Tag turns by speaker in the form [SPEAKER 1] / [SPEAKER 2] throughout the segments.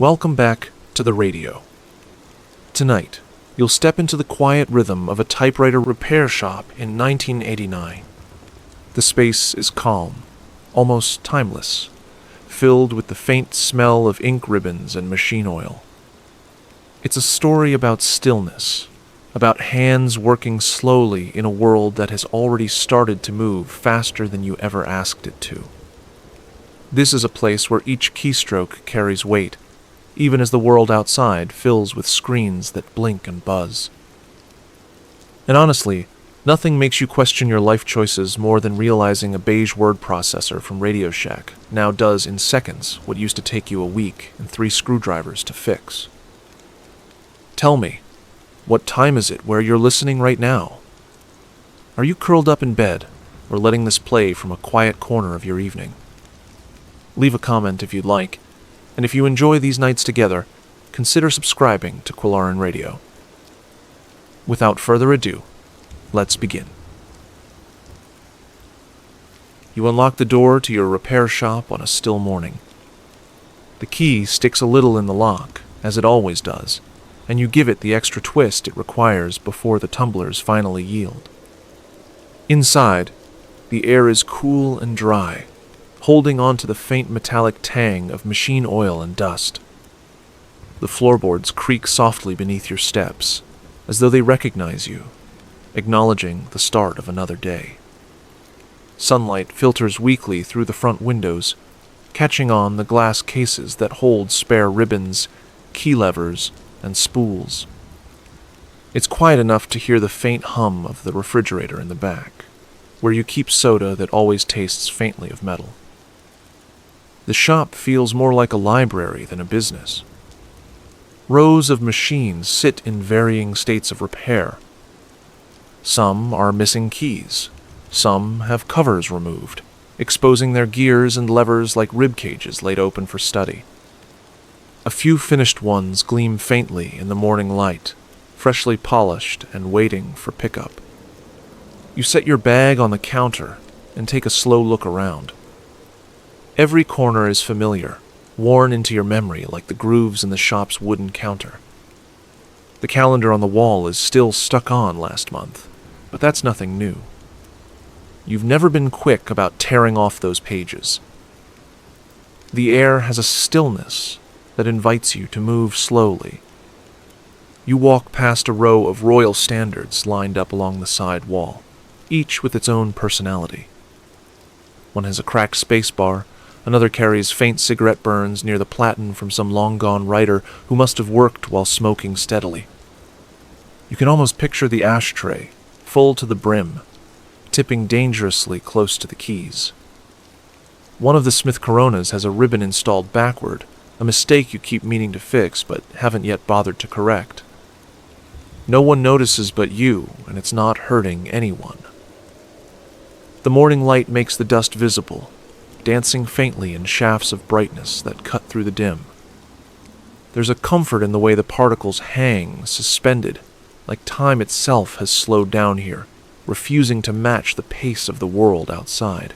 [SPEAKER 1] Welcome back to the radio. Tonight, you'll step into the quiet rhythm of a typewriter repair shop in 1989. The space is calm, almost timeless, filled with the faint smell of ink ribbons and machine oil. It's a story about stillness, about hands working slowly in a world that has already started to move faster than you ever asked it to. This is a place where each keystroke carries weight, even as the world outside fills with screens that blink and buzz. And honestly, nothing makes you question your life choices more than realizing a beige word processor from Radio Shack now does in seconds what used to take you a week and 3 screwdrivers to fix. Tell me, what time is it where you're listening right now? Are you curled up in bed or letting this play from a quiet corner of your evening? Leave a comment if you'd like, and if you enjoy these nights together, consider subscribing to Quilloren Radio. Without further ado, let's begin. You unlock the door to your repair shop on a still morning. The key sticks a little in the lock, as it always does, and you give it the extra twist it requires before the tumblers finally yield. Inside, the air is cool and dry, holding on to the faint metallic tang of machine oil and dust. The floorboards creak softly beneath your steps, as though they recognize you, acknowledging the start of another day. Sunlight filters weakly through the front windows, catching on the glass cases that hold spare ribbons, key levers, and spools. It's quiet enough to hear the faint hum of the refrigerator in the back, where you keep soda that always tastes faintly of metal. The shop feels more like a library than a business. Rows of machines sit in varying states of repair. Some are missing keys. Some have covers removed, exposing their gears and levers like rib cages laid open for study. A few finished ones gleam faintly in the morning light, freshly polished and waiting for pickup. You set your bag on the counter and take a slow look around. Every corner is familiar, worn into your memory like the grooves in the shop's wooden counter. The calendar on the wall is still stuck on last month, but that's nothing new. You've never been quick about tearing off those pages. The air has a stillness that invites you to move slowly. You walk past a row of Royal Standards lined up along the side wall, each with its own personality. One has a cracked space bar, another carries faint cigarette burns near the platen from some long-gone writer who must have worked while smoking steadily. You can almost picture the ashtray, full to the brim, tipping dangerously close to the keys. One of the Smith Coronas has a ribbon installed backward, a mistake you keep meaning to fix but haven't yet bothered to correct. No one notices but you, and it's not hurting anyone. The morning light makes the dust visible, dancing faintly in shafts of brightness that cut through the dim. There's a comfort in the way the particles hang, suspended, like time itself has slowed down here, refusing to match the pace of the world outside.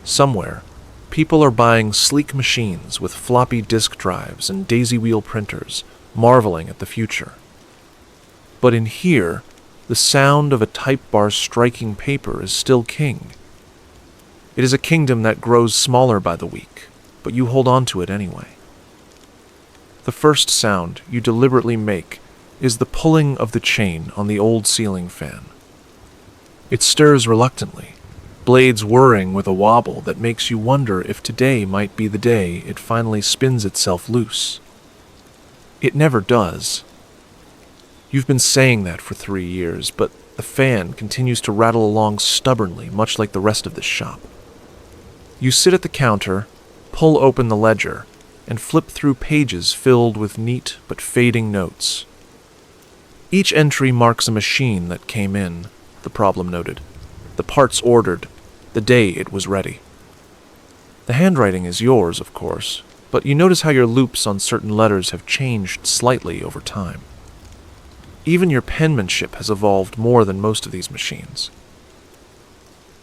[SPEAKER 1] Somewhere, people are buying sleek machines with floppy disk drives and daisy wheel printers, marveling at the future. But in here, the sound of a type bar striking paper is still king. It is a kingdom that grows smaller by the week, but you hold on to it anyway. The first sound you deliberately make is the pulling of the chain on the old ceiling fan. It stirs reluctantly, blades whirring with a wobble that makes you wonder if today might be the day it finally spins itself loose. It never does. You've been saying that for 3 years, but the fan continues to rattle along stubbornly, much like the rest of the shop. You sit at the counter, pull open the ledger, and flip through pages filled with neat but fading notes. Each entry marks a machine that came in, the problem noted, the parts ordered, the day it was ready. The handwriting is yours, of course, but you notice how your loops on certain letters have changed slightly over time. Even your penmanship has evolved more than most of these machines.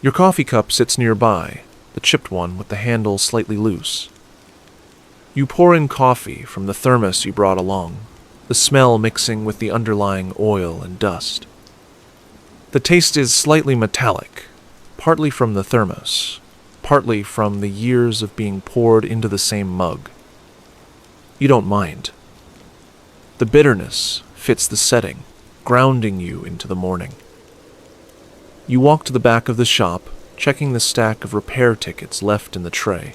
[SPEAKER 1] Your coffee cup sits nearby, the chipped one with the handle slightly loose. You pour in coffee from the thermos you brought along, the smell mixing with the underlying oil and dust. The taste is slightly metallic, partly from the thermos, partly from the years of being poured into the same mug. You don't mind. The bitterness fits the setting, grounding you into the morning. You walk to the back of the shop, checking the stack of repair tickets left in the tray.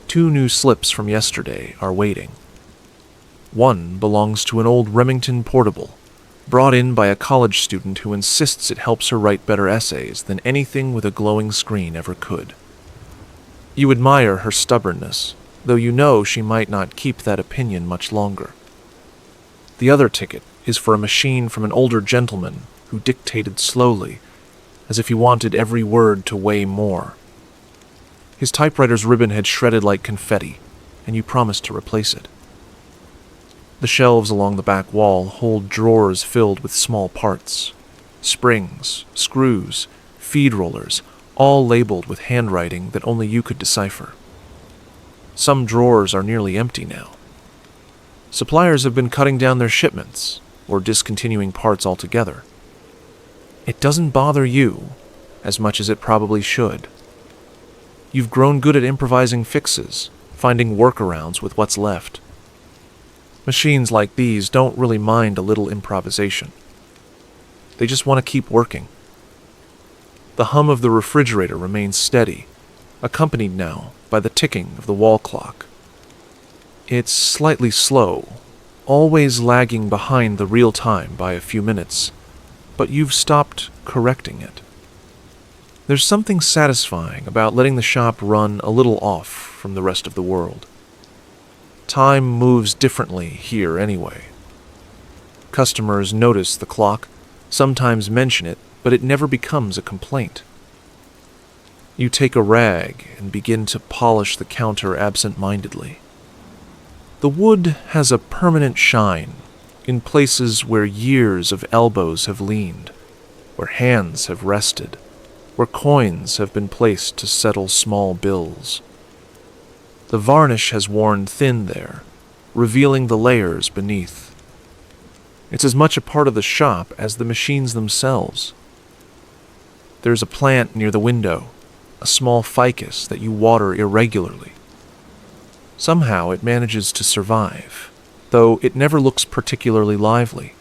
[SPEAKER 1] 2 new slips from yesterday are waiting. One belongs to an old Remington portable, brought in by a college student who insists it helps her write better essays than anything with a glowing screen ever could. You admire her stubbornness, though you know she might not keep that opinion much longer. The other ticket is for a machine from an older gentleman who dictated slowly, as if he wanted every word to weigh more. His typewriter's ribbon had shredded like confetti, and you promised to replace it. The shelves along the back wall hold drawers filled with small parts. Springs, screws, feed rollers, all labeled with handwriting that only you could decipher. Some drawers are nearly empty now. Suppliers have been cutting down their shipments, or discontinuing parts altogether. It doesn't bother you as much as it probably should. You've grown good at improvising fixes, finding workarounds with what's left. Machines like these don't really mind a little improvisation. They just want to keep working. The hum of the refrigerator remains steady, accompanied now by the ticking of the wall clock. It's slightly slow, always lagging behind the real time by a few minutes, but you've stopped correcting it. There's something satisfying about letting the shop run a little off from the rest of the world. Time moves differently here anyway. Customers notice the clock, sometimes mention it, but it never becomes a complaint. You take a rag and begin to polish the counter absent-mindedly. The wood has a permanent shine in places where years of elbows have leaned, where hands have rested, where coins have been placed to settle small bills. The varnish has worn thin there, revealing the layers beneath. It's as much a part of the shop as the machines themselves. There's a plant near the window, a small ficus that you water irregularly. Somehow it manages to survive, though it never looks particularly lively.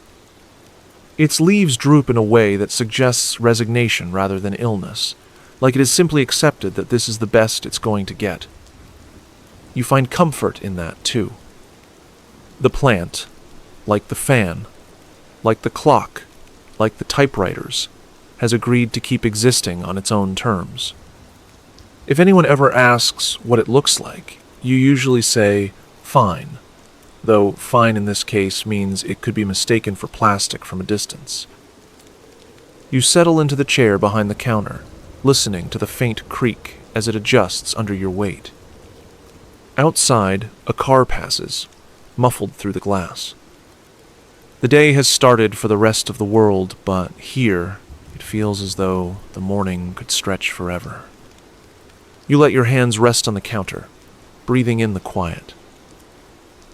[SPEAKER 1] Its leaves droop in a way that suggests resignation rather than illness, like it has simply accepted that this is the best it's going to get. You find comfort in that, too. The plant, like the fan, like the clock, like the typewriters, has agreed to keep existing on its own terms. If anyone ever asks what it looks like, you usually say, fine, though fine in this case means it could be mistaken for plastic from a distance. You settle into the chair behind the counter, listening to the faint creak as it adjusts under your weight. Outside, a car passes, muffled through the glass. The day has started for the rest of the world, but here, it feels as though the morning could stretch forever. You let your hands rest on the counter, breathing in the quiet.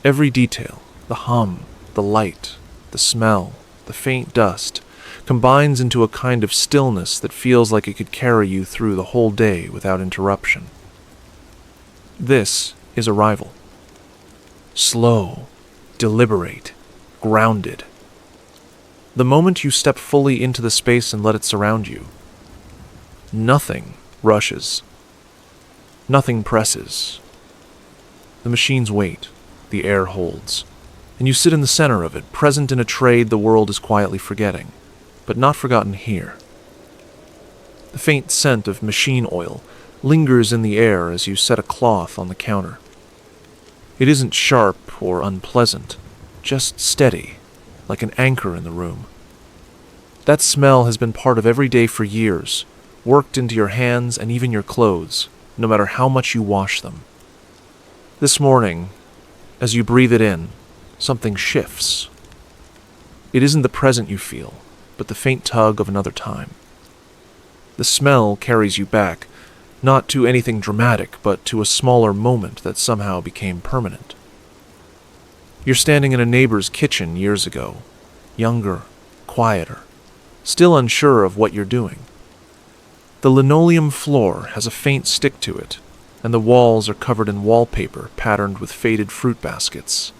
[SPEAKER 1] Every detail, the hum, the light, the smell, the faint dust, combines into a kind of stillness that feels like it could carry you through the whole day without interruption. This is arrival. Slow, deliberate, grounded. The moment you step fully into the space and let it surround you, nothing rushes. Nothing presses. The machines wait, the air holds, and you sit in the center of it, present in a trade the world is quietly forgetting, but not forgotten here. The faint scent of machine oil lingers in the air as you set a cloth on the counter. It isn't sharp or unpleasant, just steady, like an anchor in the room. That smell has been part of every day for years, worked into your hands and even your clothes, no matter how much you wash them. This morning, as you breathe it in, something shifts. It isn't the present you feel, but the faint tug of another time. The smell carries you back, Not to anything dramatic, but to a smaller moment that somehow became permanent. You're standing in a neighbor's kitchen years ago, younger, quieter, still unsure of what you're doing. The linoleum floor has a faint stick to it, and the walls are covered in wallpaper patterned with faded fruit baskets.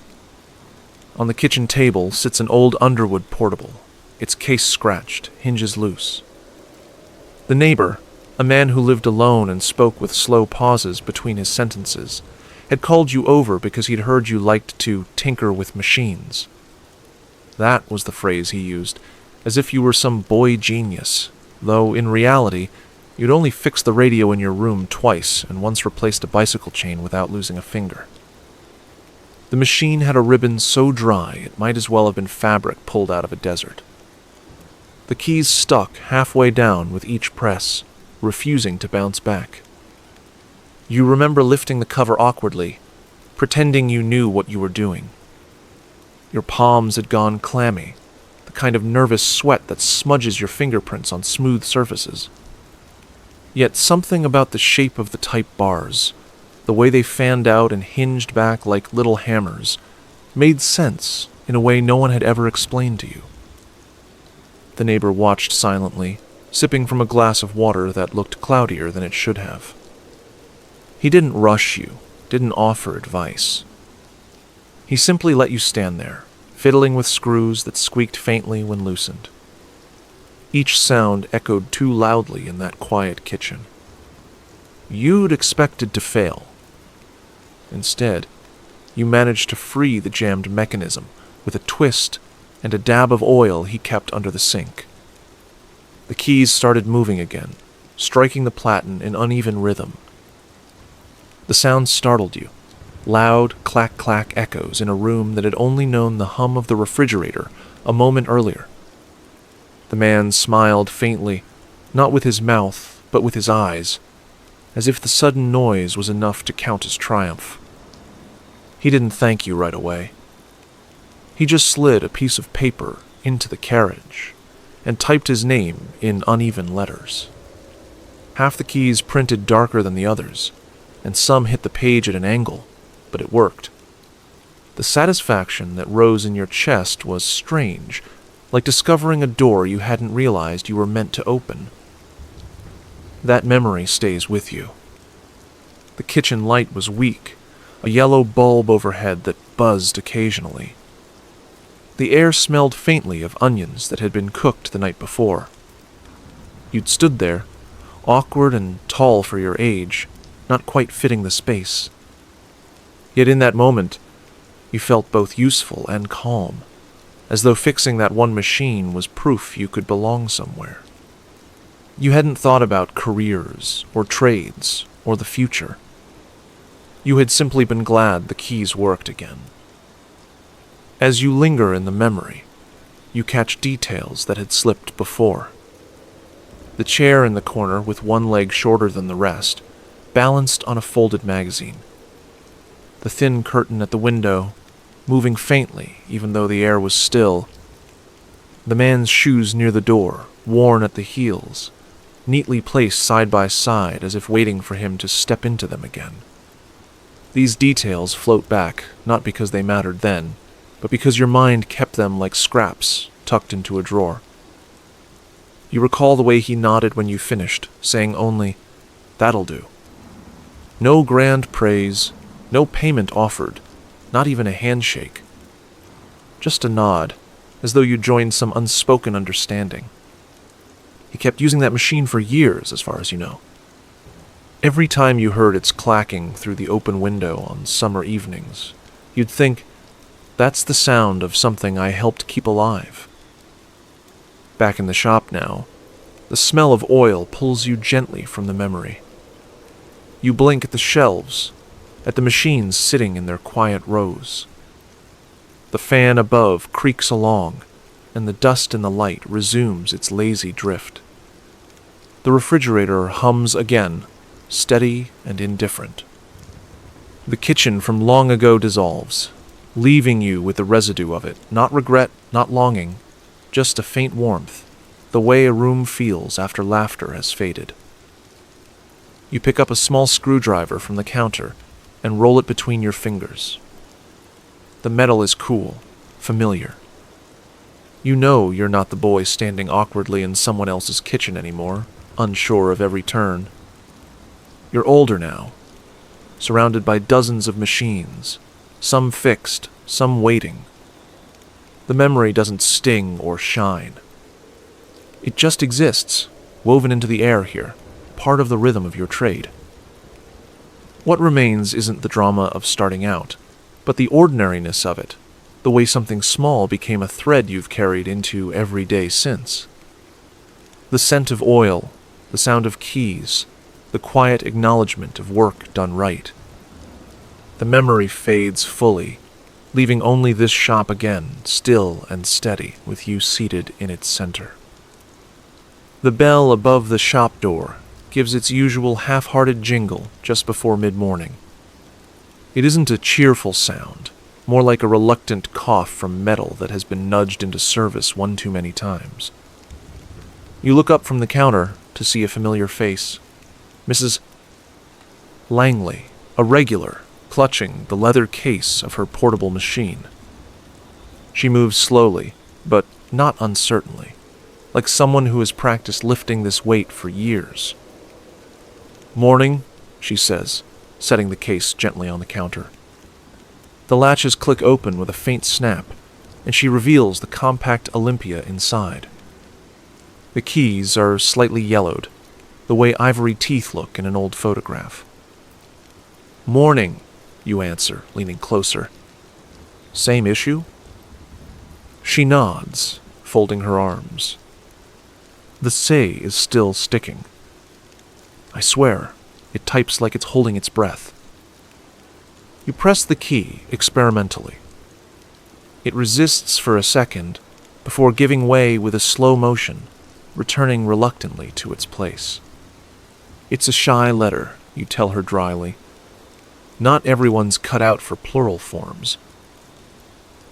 [SPEAKER 1] On the kitchen table sits an old Underwood portable, its case scratched, hinges loose. The neighbor, a man who lived alone and spoke with slow pauses between his sentences, had called you over because he'd heard you liked to tinker with machines. That was the phrase he used, as if you were some boy genius, though in reality, you'd only fixed the radio in your room twice and once replaced a bicycle chain without losing a finger. The machine had a ribbon so dry it might as well have been fabric pulled out of a desert. The keys stuck halfway down with each press, refusing to bounce back. You remember lifting the cover awkwardly, pretending you knew what you were doing. Your palms had gone clammy, the kind of nervous sweat that smudges your fingerprints on smooth surfaces. Yet something about the shape of the type bars, the way they fanned out and hinged back like little hammers, made sense in a way no one had ever explained to you. The neighbor watched silently, sipping from a glass of water that looked cloudier than it should have. He didn't rush you, didn't offer advice. He simply let you stand there, fiddling with screws that squeaked faintly when loosened. Each sound echoed too loudly in that quiet kitchen. You'd expected to fail. Instead, you managed to free the jammed mechanism with a twist and a dab of oil he kept under the sink. The keys started moving again, striking the platen in uneven rhythm. The sound startled you, loud clack-clack echoes in a room that had only known the hum of the refrigerator a moment earlier. The man smiled faintly, not with his mouth, but with his eyes, as if the sudden noise was enough to count as triumph. He didn't thank you right away. He just slid a piece of paper into the carriage and typed his name in uneven letters. Half the keys printed darker than the others, and some hit the page at an angle, but it worked. The satisfaction that rose in your chest was strange, like discovering a door you hadn't realized you were meant to open. That memory stays with you. The kitchen light was weak, a yellow bulb overhead that buzzed occasionally. The air smelled faintly of onions that had been cooked the night before. You'd stood there, awkward and tall for your age, not quite fitting the space. Yet in that moment, you felt both useful and calm, as though fixing that one machine was proof you could belong somewhere. You hadn't thought about careers, or trades, or the future. You had simply been glad the keys worked again. As you linger in the memory, you catch details that had slipped before. The chair in the corner, with one leg shorter than the rest, balanced on a folded magazine. The thin curtain at the window, moving faintly even though the air was still. The man's shoes near the door, worn at the heels, neatly placed side by side as if waiting for him to step into them again. These details float back, not because they mattered then, but because your mind kept them like scraps tucked into a drawer. You recall the way he nodded when you finished, saying only, "That'll do." No grand praise, no payment offered, not even a handshake. Just a nod, as though you joined some unspoken understanding. He kept using that machine for years, as far as you know. Every time you heard its clacking through the open window on summer evenings, you'd think, that's the sound of something I helped keep alive. Back in the shop now, the smell of oil pulls you gently from the memory. You blink at the shelves, at the machines sitting in their quiet rows. The fan above creaks along, and the dust in the light resumes its lazy drift. The refrigerator hums again, steady and indifferent. The kitchen from long ago dissolves, leaving you with the residue of it, not regret, not longing, just a faint warmth, the way a room feels after laughter has faded. You pick up a small screwdriver from the counter and roll it between your fingers. The metal is cool, familiar. You know you're not the boy standing awkwardly in someone else's kitchen anymore, unsure of every turn. You're older now, surrounded by dozens of machines, some fixed, some waiting. The memory doesn't sting or shine. It just exists, woven into the air here, part of the rhythm of your trade. What remains isn't the drama of starting out, but the ordinariness of it, the way something small became a thread you've carried into every day since. The scent of oil, the sound of keys, the quiet acknowledgement of work done right. The memory fades fully, leaving only this shop again, still and steady, with you seated in its center. The bell above the shop door gives its usual half-hearted jingle just before mid-morning. It isn't a cheerful sound, more like a reluctant cough from metal that has been nudged into service one too many times. You look up from the counter to see a familiar face. Mrs. Langley, a regular, clutching the leather case of her portable machine. She moves slowly, but not uncertainly, like someone who has practiced lifting this weight for years. "Morning," she says, setting the case gently on the counter. The latches click open with a faint snap, and she reveals the compact Olympia inside. The keys are slightly yellowed, the way ivory teeth look in an old photograph. "Morning," you answer, leaning closer. "Same issue?" She nods, folding her arms. The say is still sticking. I swear, it types like it's holding its breath. You press the key experimentally. It resists for a second before giving way with a slow motion, returning reluctantly to its place. It's a shy letter, you tell her dryly. Not everyone's cut out for plural forms.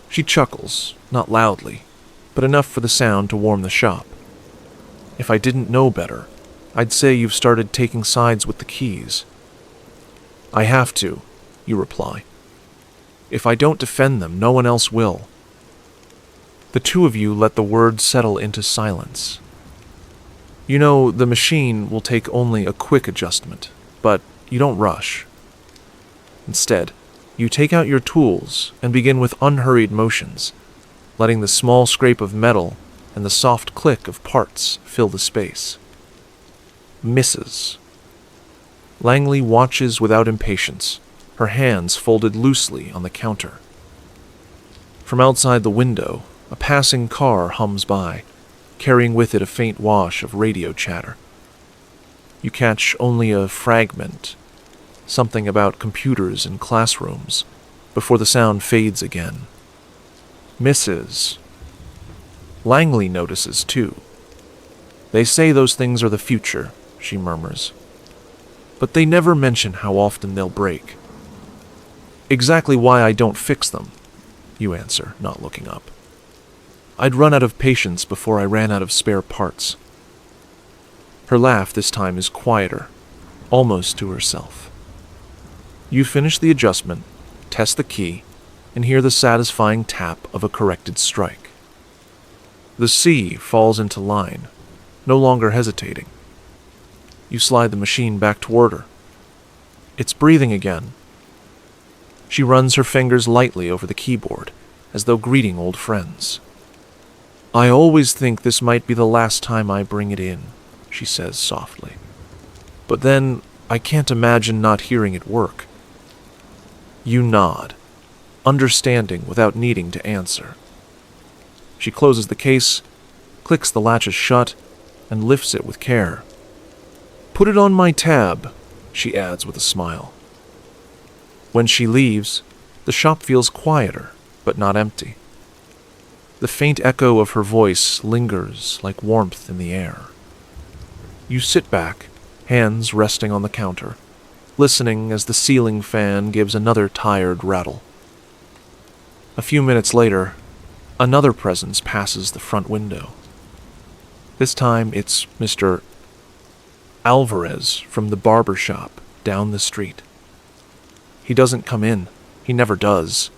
[SPEAKER 1] She chuckles, not loudly, but enough for the sound to warm the shop. If I didn't know better, I'd say you've started taking sides with the keys. "I have to," you reply. "If I don't defend them, no one else will." The two of you let the words settle into silence. You know the machine will take only a quick adjustment, but you don't rush. Instead, you take out your tools and begin with unhurried motions, letting the small scrape of metal and the soft click of parts fill the space. Misses. Langley watches without impatience, her hands folded loosely on the counter. From outside the window, a passing car hums by, carrying with it a faint wash of radio chatter. You catch only a fragment, something about computers in classrooms, before the sound fades again. Misses. Langley notices, too. "They say those things are the future," she murmurs. "But they never mention how often they'll break." "Exactly why I don't fix them," you answer, not looking up. "I'd run out of patience before I ran out of spare parts." Her laugh this time is quieter, almost to herself. You finish the adjustment, test the key, and hear the satisfying tap of a corrected strike. The C falls into line, no longer hesitating. You slide the machine back toward her. It's breathing again. She runs her fingers lightly over the keyboard, as though greeting old friends. "I always think this might be the last time I bring it in," she says softly. "But then I can't imagine not hearing it work." You nod, understanding without needing to answer. She closes the case, clicks the latches shut, and lifts it with care. "Put it on my tab," she adds with a smile. When she leaves, the shop feels quieter, but not empty. The faint echo of her voice lingers like warmth in the air. You sit back, hands resting on the counter, listening as the ceiling fan gives another tired rattle. A few minutes later, another presence passes the front window. This time it's Mr. Alvarez from the barber shop down the street. He doesn't come in. He never does.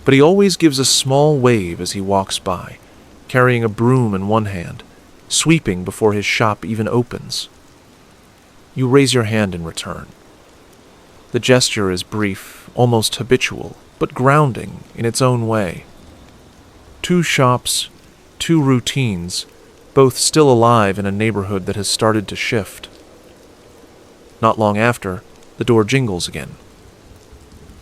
[SPEAKER 1] But he always gives a small wave as he walks by, carrying a broom in one hand, sweeping before his shop even opens. You raise your hand in return. The gesture is brief, almost habitual, but grounding in its own way. 2 shops, 2 routines, both still alive in a neighborhood that has started to shift. Not long after, the door jingles again.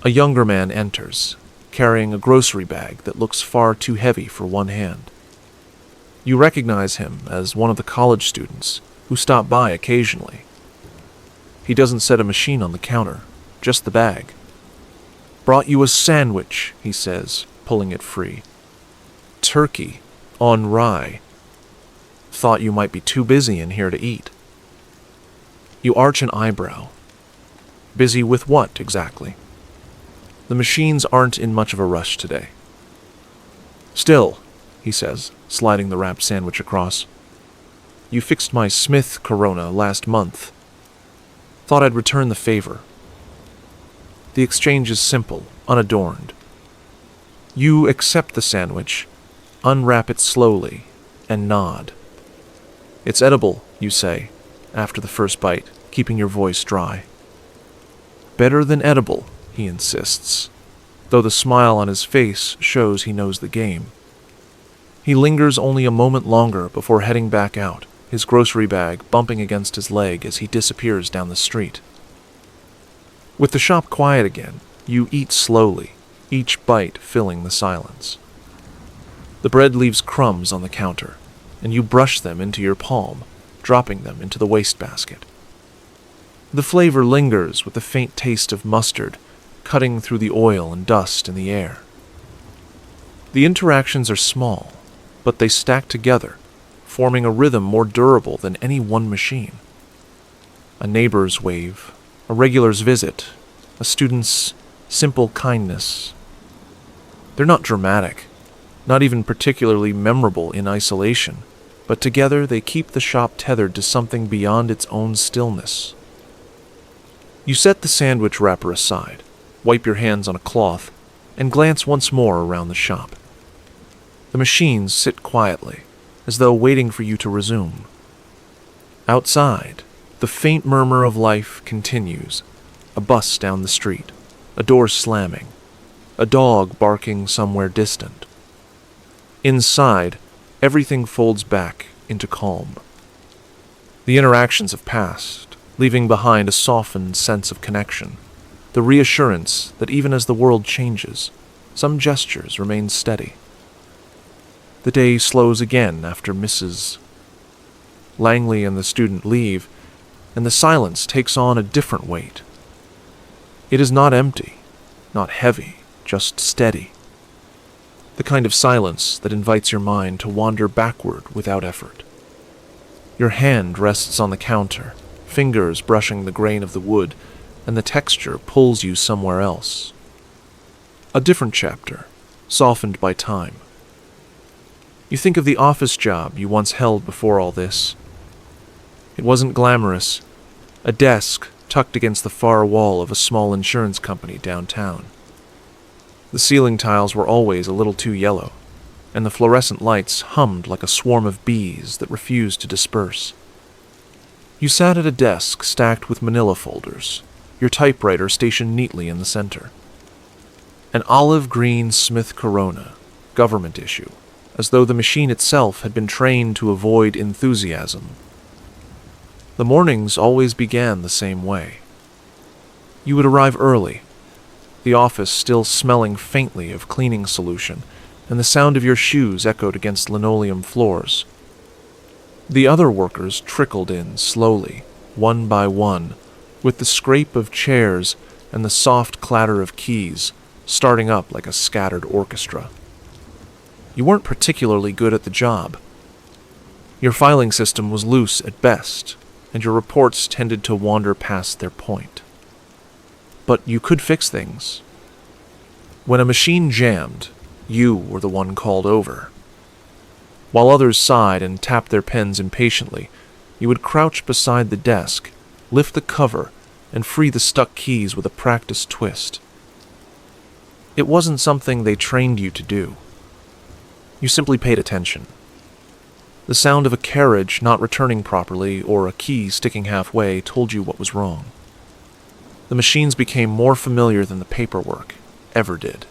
[SPEAKER 1] A younger man enters, carrying a grocery bag that looks far too heavy for one hand. You recognize him as one of the college students who stop by occasionally. He doesn't set a machine on the counter, just the bag. "Brought you a sandwich," he says, pulling it free. "Turkey, on rye. Thought you might be too busy in here to eat." You arch an eyebrow. Busy with what, exactly? The machines aren't in much of a rush today. "Still," he says, sliding the wrapped sandwich across. "You fixed my Smith Corona last month. Thought I'd return the favor." The exchange is simple, unadorned. You accept the sandwich, unwrap it slowly, and nod. "It's edible," you say, after the first bite, keeping your voice dry. "Better than edible," he insists, though the smile on his face shows he knows the game. He lingers only a moment longer before heading back out, his grocery bag bumping against his leg as he disappears down the street. With the shop quiet again, you eat slowly, each bite filling the silence. The bread leaves crumbs on the counter, and you brush them into your palm, dropping them into the wastebasket. The flavor lingers with the faint taste of mustard, cutting through the oil and dust in the air. The interactions are small, but they stack together, forming a rhythm more durable than any one machine. A neighbor's wave, a regular's visit, a student's simple kindness. They're not dramatic, not even particularly memorable in isolation, but together they keep the shop tethered to something beyond its own stillness. You set the sandwich wrapper aside, wipe your hands on a cloth, and glance once more around the shop. The machines sit quietly, as though waiting for you to resume. Outside, the faint murmur of life continues. A bus down the street, a door slamming, a dog barking somewhere distant. Inside, everything folds back into calm. The interactions have passed, leaving behind a softened sense of connection, the reassurance that even as the world changes, some gestures remain steady. The day slows again after Mrs. Langley and the student leave, and the silence takes on a different weight. It is not empty, not heavy, just steady. The kind of silence that invites your mind to wander backward without effort. Your hand rests on the counter, fingers brushing the grain of the wood, and the texture pulls you somewhere else. A different chapter, softened by time. You think of the office job you once held before all this. It wasn't glamorous. A desk tucked against the far wall of a small insurance company downtown. The ceiling tiles were always a little too yellow, and the fluorescent lights hummed like a swarm of bees that refused to disperse. You sat at a desk stacked with manila folders, your typewriter stationed neatly in the center. An olive green Smith Corona, government issue, as though the machine itself had been trained to avoid enthusiasm. The mornings always began the same way. You would arrive early, the office still smelling faintly of cleaning solution, and the sound of your shoes echoed against linoleum floors. The other workers trickled in slowly, one by one, with the scrape of chairs and the soft clatter of keys, starting up like a scattered orchestra. You weren't particularly good at the job. Your filing system was loose at best, and your reports tended to wander past their point. But you could fix things. When a machine jammed, you were the one called over. While others sighed and tapped their pens impatiently, You would crouch beside the desk, lift the cover, and free the stuck keys with a practiced twist. It wasn't something they trained you to do. You simply paid attention. The sound of a carriage not returning properly or a key sticking halfway told you what was wrong. The machines became more familiar than the paperwork ever did.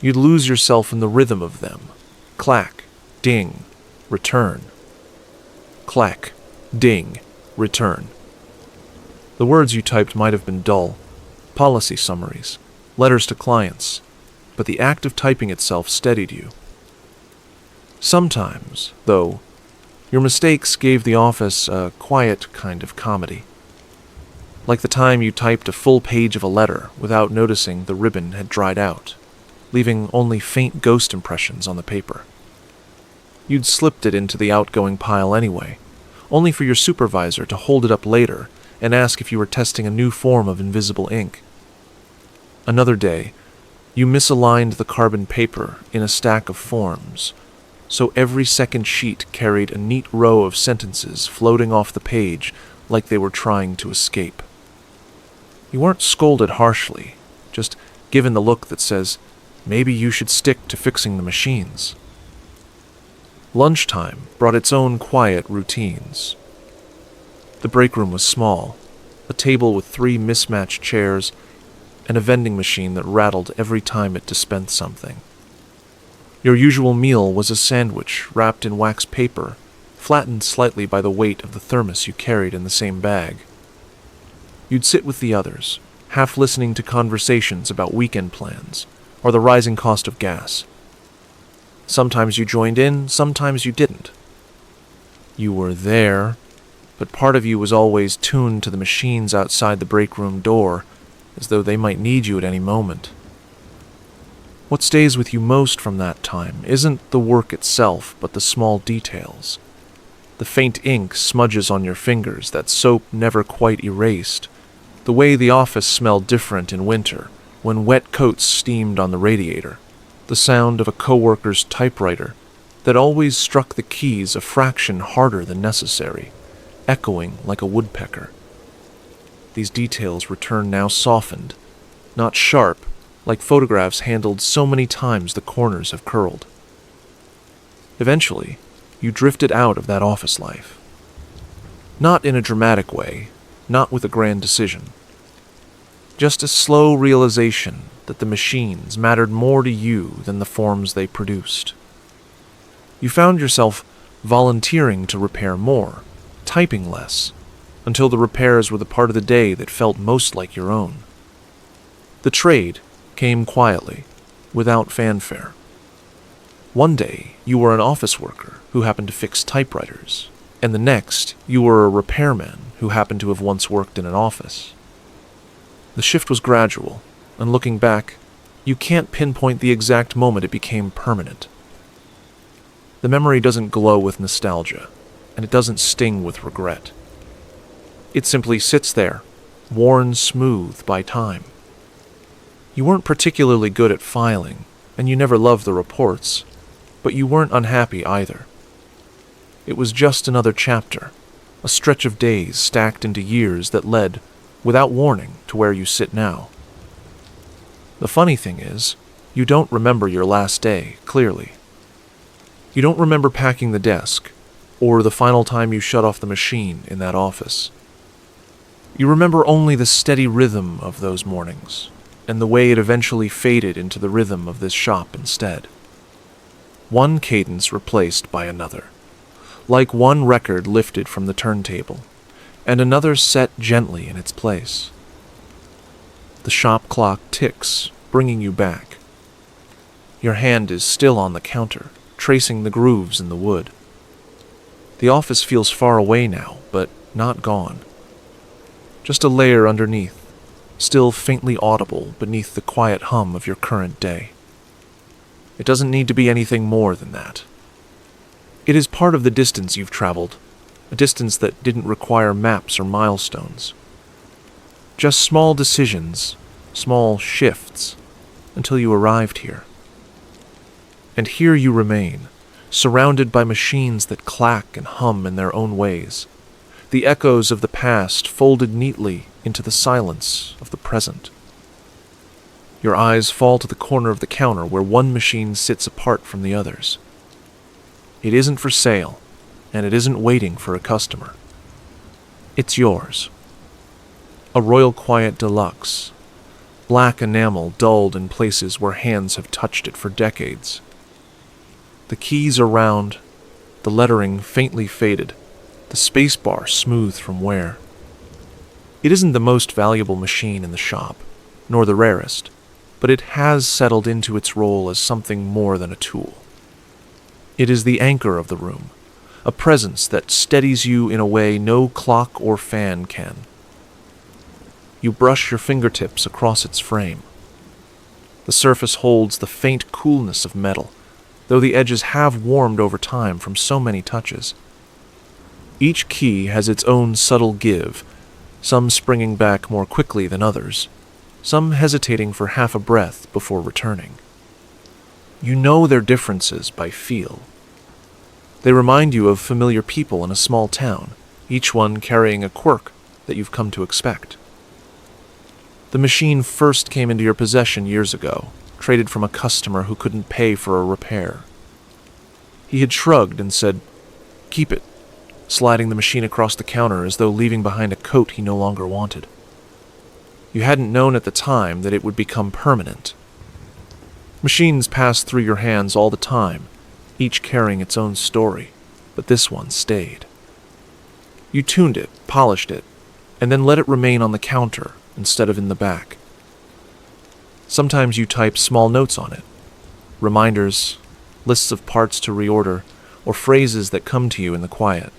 [SPEAKER 1] You'd lose yourself in the rhythm of them. Clack, ding, return. Clack, ding, return. The words you typed might have been dull, policy summaries, letters to clients, but the act of typing itself steadied you. Sometimes, though, your mistakes gave the office a quiet kind of comedy. Like the time you typed a full page of a letter without noticing the ribbon had dried out, leaving only faint ghost impressions on the paper. You'd slipped it into the outgoing pile anyway, only for your supervisor to hold it up later and ask if you were testing a new form of invisible ink. Another day, you misaligned the carbon paper in a stack of forms, so every second sheet carried a neat row of sentences floating off the page like they were trying to escape. You weren't scolded harshly, just given the look that says, maybe you should stick to fixing the machines. Lunchtime brought its own quiet routines. The break room was small, a table with 3 mismatched chairs, and a vending machine that rattled every time it dispensed something. Your usual meal was a sandwich wrapped in wax paper, flattened slightly by the weight of the thermos you carried in the same bag. You'd sit with the others, half listening to conversations about weekend plans or the rising cost of gas. Sometimes you joined in, sometimes you didn't. You were there, but part of you was always tuned to the machines outside the break room door, as though they might need you at any moment. What stays with you most from that time isn't the work itself, but the small details. The faint ink smudges on your fingers that soap never quite erased. The way the office smelled different in winter, when wet coats steamed on the radiator. The sound of a coworker's typewriter that always struck the keys a fraction harder than necessary, echoing like a woodpecker. These details return now softened, not sharp, like photographs handled so many times the corners have curled. Eventually, you drifted out of that office life. Not in a dramatic way, not with a grand decision. Just a slow realization that the machines mattered more to you than the forms they produced. You found yourself volunteering to repair more, typing less, until the repairs were the part of the day that felt most like your own. The trade came quietly, without fanfare. One day, you were an office worker who happened to fix typewriters, and the next, you were a repairman who happened to have once worked in an office. The shift was gradual, and looking back, you can't pinpoint the exact moment it became permanent. The memory doesn't glow with nostalgia, and it doesn't sting with regret. It simply sits there, worn smooth by time. You weren't particularly good at filing, and you never loved the reports, but you weren't unhappy either. It was just another chapter, a stretch of days stacked into years that led, without warning, to where you sit now. The funny thing is, you don't remember your last day clearly. You don't remember packing the desk, or the final time you shut off the machine in that office. You remember only the steady rhythm of those mornings, and the way it eventually faded into the rhythm of this shop instead. One cadence replaced by another, like one record lifted from the turntable, and another set gently in its place. The shop clock ticks, bringing you back. Your hand is still on the counter, tracing the grooves in the wood. The office feels far away now, but not gone. Just a layer underneath, still faintly audible beneath the quiet hum of your current day. It doesn't need to be anything more than that. It is part of the distance you've traveled, a distance that didn't require maps or milestones. Just small decisions, small shifts, until you arrived here. And here you remain, surrounded by machines that clack and hum in their own ways, the echoes of the past folded neatly into the silence of the present. Your eyes fall to the corner of the counter where one machine sits apart from the others. It isn't for sale, and it isn't waiting for a customer. It's yours. A Royal Quiet Deluxe, black enamel dulled in places where hands have touched it for decades. The keys are round, the lettering faintly faded, the spacebar smooth from wear. It isn't the most valuable machine in the shop, nor the rarest, but it has settled into its role as something more than a tool. It is the anchor of the room, a presence that steadies you in a way no clock or fan can. You brush your fingertips across its frame. The surface holds the faint coolness of metal, though the edges have warmed over time from so many touches. Each key has its own subtle give, some springing back more quickly than others, some hesitating for half a breath before returning. You know their differences by feel. They remind you of familiar people in a small town, each one carrying a quirk that you've come to expect. The machine first came into your possession years ago, traded from a customer who couldn't pay for a repair. He had shrugged and said, "Keep it," sliding the machine across the counter as though leaving behind a coat he no longer wanted. You hadn't known at the time that it would become permanent. Machines pass through your hands all the time, each carrying its own story, but this one stayed. You tuned it, polished it, and then let it remain on the counter instead of in the back. Sometimes you type small notes on it, reminders, lists of parts to reorder, or phrases that come to you in the quiet.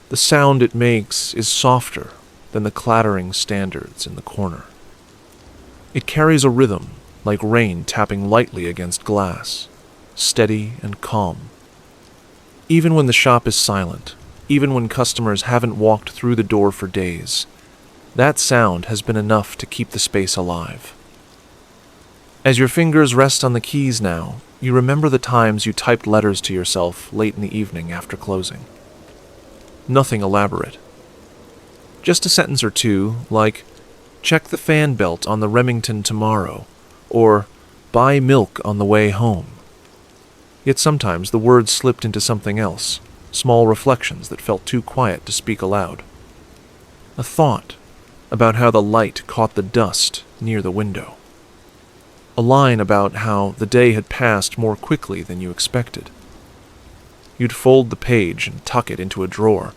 [SPEAKER 1] The sound it makes is softer than the clattering standards in the corner. It carries a rhythm, like rain tapping lightly against glass, steady and calm. Even when the shop is silent, even when customers haven't walked through the door for days, that sound has been enough to keep the space alive. As your fingers rest on the keys now, you remember the times you typed letters to yourself late in the evening after closing. Nothing elaborate. Just a sentence or two, like, "Check the fan belt on the Remington tomorrow," or "Buy milk on the way home." Yet sometimes the words slipped into something else, small reflections that felt too quiet to speak aloud. A thought about how the light caught the dust near the window. A line about how the day had passed more quickly than you expected. You'd fold the page and tuck it into a drawer,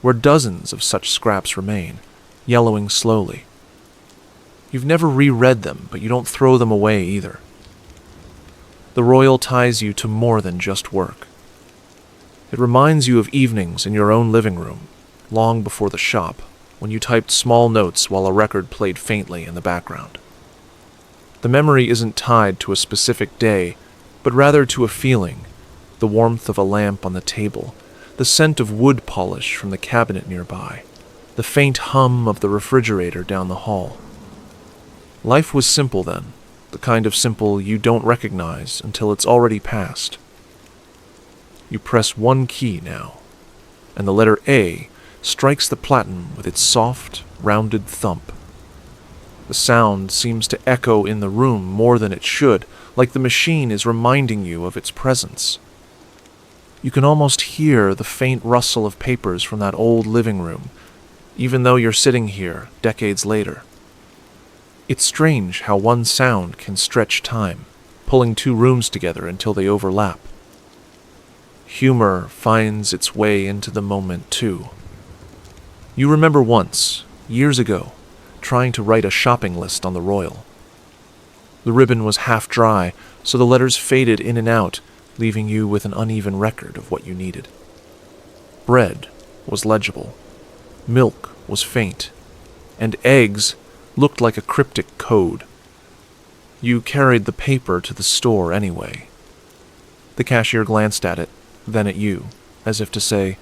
[SPEAKER 1] where dozens of such scraps remain, yellowing slowly. You've never reread them, but you don't throw them away either. The Royal ties you to more than just work. It reminds you of evenings in your own living room, long before the shop, when you typed small notes while a record played faintly in the background. The memory isn't tied to a specific day, but rather to a feeling, the warmth of a lamp on the table, the scent of wood polish from the cabinet nearby, the faint hum of the refrigerator down the hall. Life was simple then, the kind of simple you don't recognize until it's already past. You press one key now, and the letter A strikes the platen with its soft, rounded thump. The sound seems to echo in the room more than it should, like the machine is reminding you of its presence. You can almost hear the faint rustle of papers from that old living room, even though you're sitting here decades later. It's strange how one sound can stretch time, pulling two rooms together until they overlap. Humor finds its way into the moment, too. You remember once, years ago, trying to write a shopping list on the Royal. The ribbon was half dry, so the letters faded in and out, leaving you with an uneven record of what you needed. Bread was legible, milk was faint, and eggs looked like a cryptic code. You carried the paper to the store anyway. The cashier glanced at it, then at you, as if to say,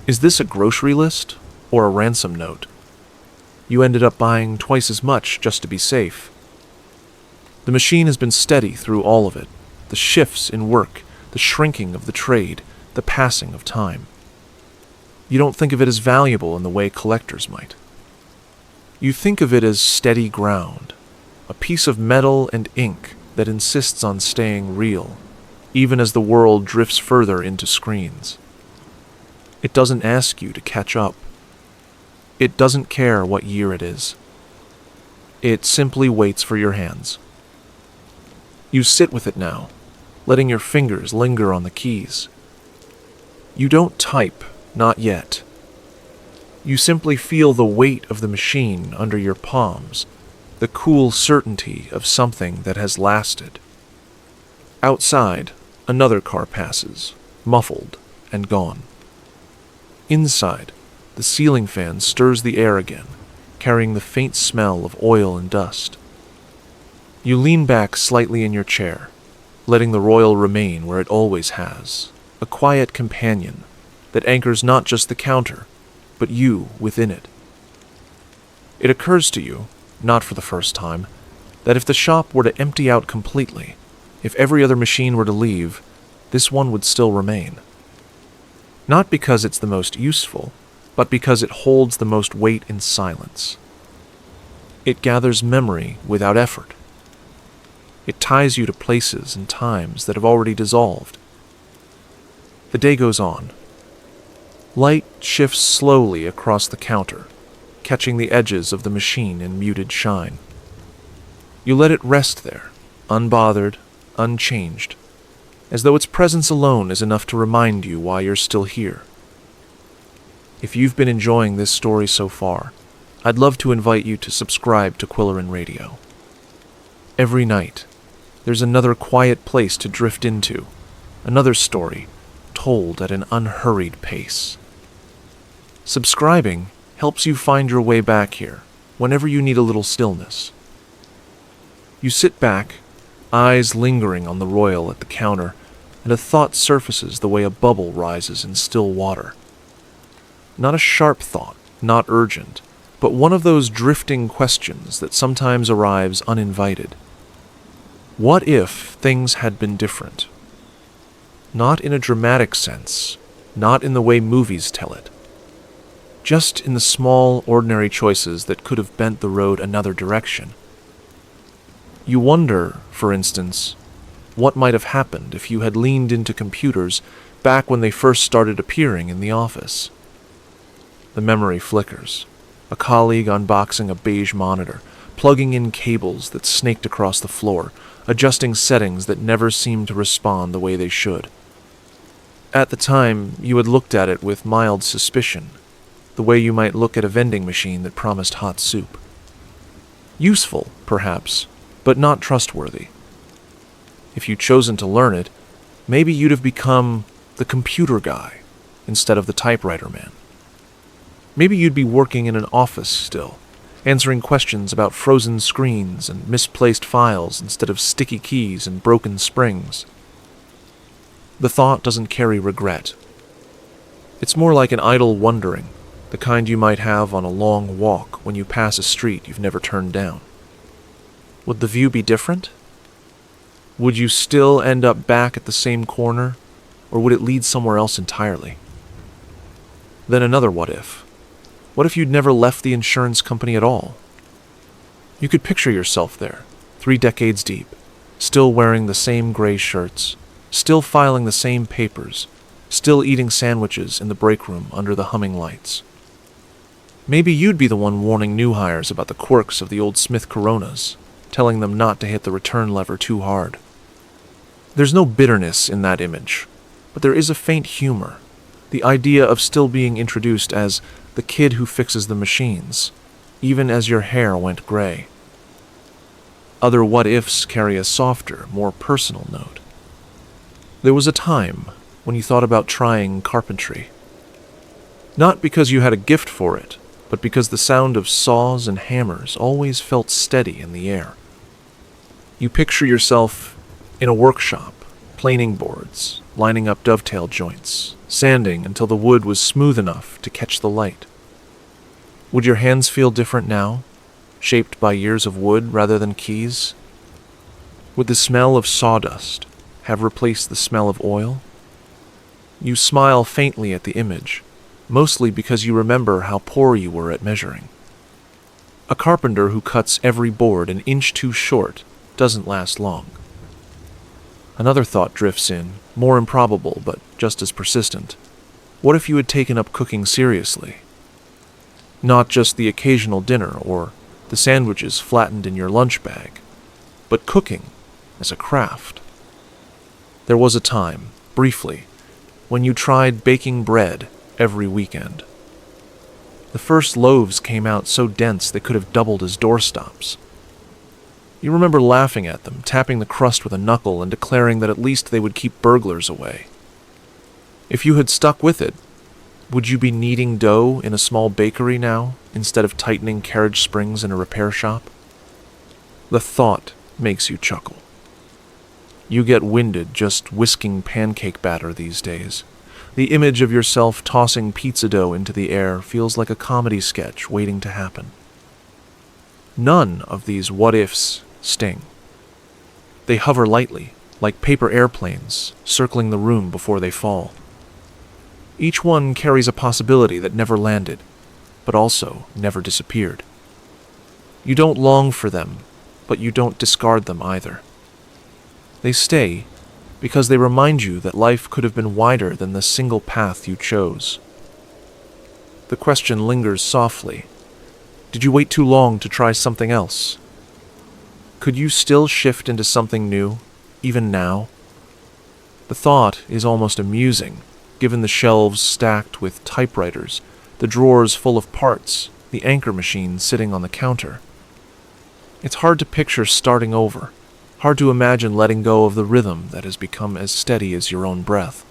[SPEAKER 1] "Is this a grocery list or a ransom note?" You ended up buying twice as much just to be safe. The machine has been steady through all of it, the shifts in work, the shrinking of the trade, the passing of time. You don't think of it as valuable in the way collectors might. You think of it as steady ground, a piece of metal and ink that insists on staying real, even as the world drifts further into screens. It doesn't ask you to catch up. It doesn't care what year it is. It simply waits for your hands. You sit with it now, letting your fingers linger on the keys. You don't type, not yet. You simply feel the weight of the machine under your palms, the cool certainty of something that has lasted. Outside, another car passes, muffled and gone. Inside, the ceiling fan stirs the air again, carrying the faint smell of oil and dust. You lean back slightly in your chair, letting the royal remain where it always has, a quiet companion that anchors not just the counter, but you within it. It occurs to you, not for the first time, that if the shop were to empty out completely, if every other machine were to leave, this one would still remain. Not because it's the most useful, but because it holds the most weight in silence. It gathers memory without effort. It ties you to places and times that have already dissolved. The day goes on. Light shifts slowly across the counter, catching the edges of the machine in muted shine. You let it rest there, unbothered, unchanged, as though its presence alone is enough to remind you why you're still here. If you've been enjoying this story so far, I'd love to invite you to subscribe to Quilloren Radio. Every night, there's another quiet place to drift into, another story told at an unhurried pace. Subscribing helps you find your way back here whenever you need a little stillness. You sit back, eyes lingering on the royal at the counter, and a thought surfaces the way a bubble rises in still water. Not a sharp thought, not urgent, but one of those drifting questions that sometimes arrives uninvited. What if things had been different? Not in a dramatic sense, not in the way movies tell it. Just in the small, ordinary choices that could have bent the road another direction. You wonder, for instance, what might have happened if you had leaned into computers back when they first started appearing in the office. The memory flickers. A colleague unboxing a beige monitor, plugging in cables that snaked across the floor, adjusting settings that never seemed to respond the way they should. At the time, you had looked at it with mild suspicion, the way you might look at a vending machine that promised hot soup. Useful, perhaps, but not trustworthy. If you'd chosen to learn it, maybe you'd have become the computer guy instead of the typewriter man. Maybe you'd be working in an office still, answering questions about frozen screens and misplaced files instead of sticky keys and broken springs. The thought doesn't carry regret. It's more like an idle wondering, the kind you might have on a long walk when you pass a street you've never turned down. Would the view be different? Would you still end up back at the same corner, or would it lead somewhere else entirely? Then another what if. What if you'd never left the insurance company at all? You could picture yourself there, 3 decades deep, still wearing the same gray shirts, still filing the same papers, still eating sandwiches in the break room under the humming lights. Maybe you'd be the one warning new hires about the quirks of the old Smith Coronas, telling them not to hit the return lever too hard. There's no bitterness in that image, but there is a faint humor, the idea of still being introduced as the kid who fixes the machines, even as your hair went gray. Other what-ifs carry a softer, more personal note. There was a time when you thought about trying carpentry. Not because you had a gift for it, but because the sound of saws and hammers always felt steady in the air. You picture yourself in a workshop, planing boards, lining up dovetail joints, sanding until the wood was smooth enough to catch the light. Would your hands feel different now, shaped by years of wood rather than keys? Would the smell of sawdust, have replaced the smell of oil? You smile faintly at the image, mostly because you remember how poor you were at measuring. A carpenter who cuts every board an inch too short doesn't last long. Another thought drifts in, more improbable but just as persistent. What if you had taken up cooking seriously? Not just the occasional dinner or the sandwiches flattened in your lunch bag, but cooking as a craft. There was a time, briefly, when you tried baking bread every weekend. The first loaves came out so dense they could have doubled as doorstops. You remember laughing at them, tapping the crust with a knuckle and declaring that at least they would keep burglars away. If you had stuck with it, would you be kneading dough in a small bakery now, instead of tightening carriage springs in a repair shop? The thought makes you chuckle. You get winded just whisking pancake batter these days. The image of yourself tossing pizza dough into the air feels like a comedy sketch waiting to happen. None of these what-ifs sting. They hover lightly, like paper airplanes, circling the room before they fall. Each one carries a possibility that never landed, but also never disappeared. You don't long for them, but you don't discard them either. They stay because they remind you that life could have been wider than the single path you chose. The question lingers softly. Did you wait too long to try something else? Could you still shift into something new, even now? The thought is almost amusing, given the shelves stacked with typewriters, the drawers full of parts, the anchor machine sitting on the counter. It's hard to picture starting over, hard to imagine letting go of the rhythm that has become as steady as your own breath.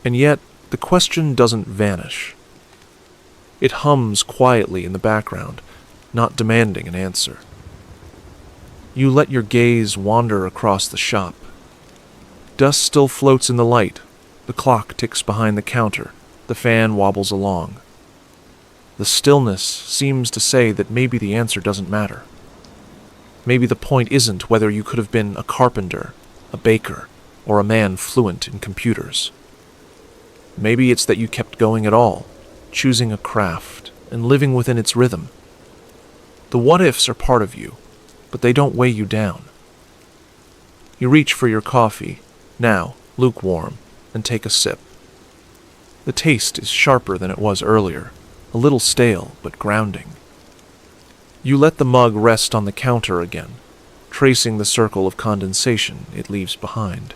[SPEAKER 1] And yet, the question doesn't vanish. It hums quietly in the background, not demanding an answer. You let your gaze wander across the shop. Dust still floats in the light. The clock ticks behind the counter. The fan wobbles along. The stillness seems to say that maybe the answer doesn't matter. Maybe the point isn't whether you could have been a carpenter, a baker, or a man fluent in computers. Maybe it's that you kept going at all, choosing a craft and living within its rhythm. The what-ifs are part of you, but they don't weigh you down. You reach for your coffee, now lukewarm, and take a sip. The taste is sharper than it was earlier, a little stale but grounding. You let the mug rest on the counter again, tracing the circle of condensation it leaves behind.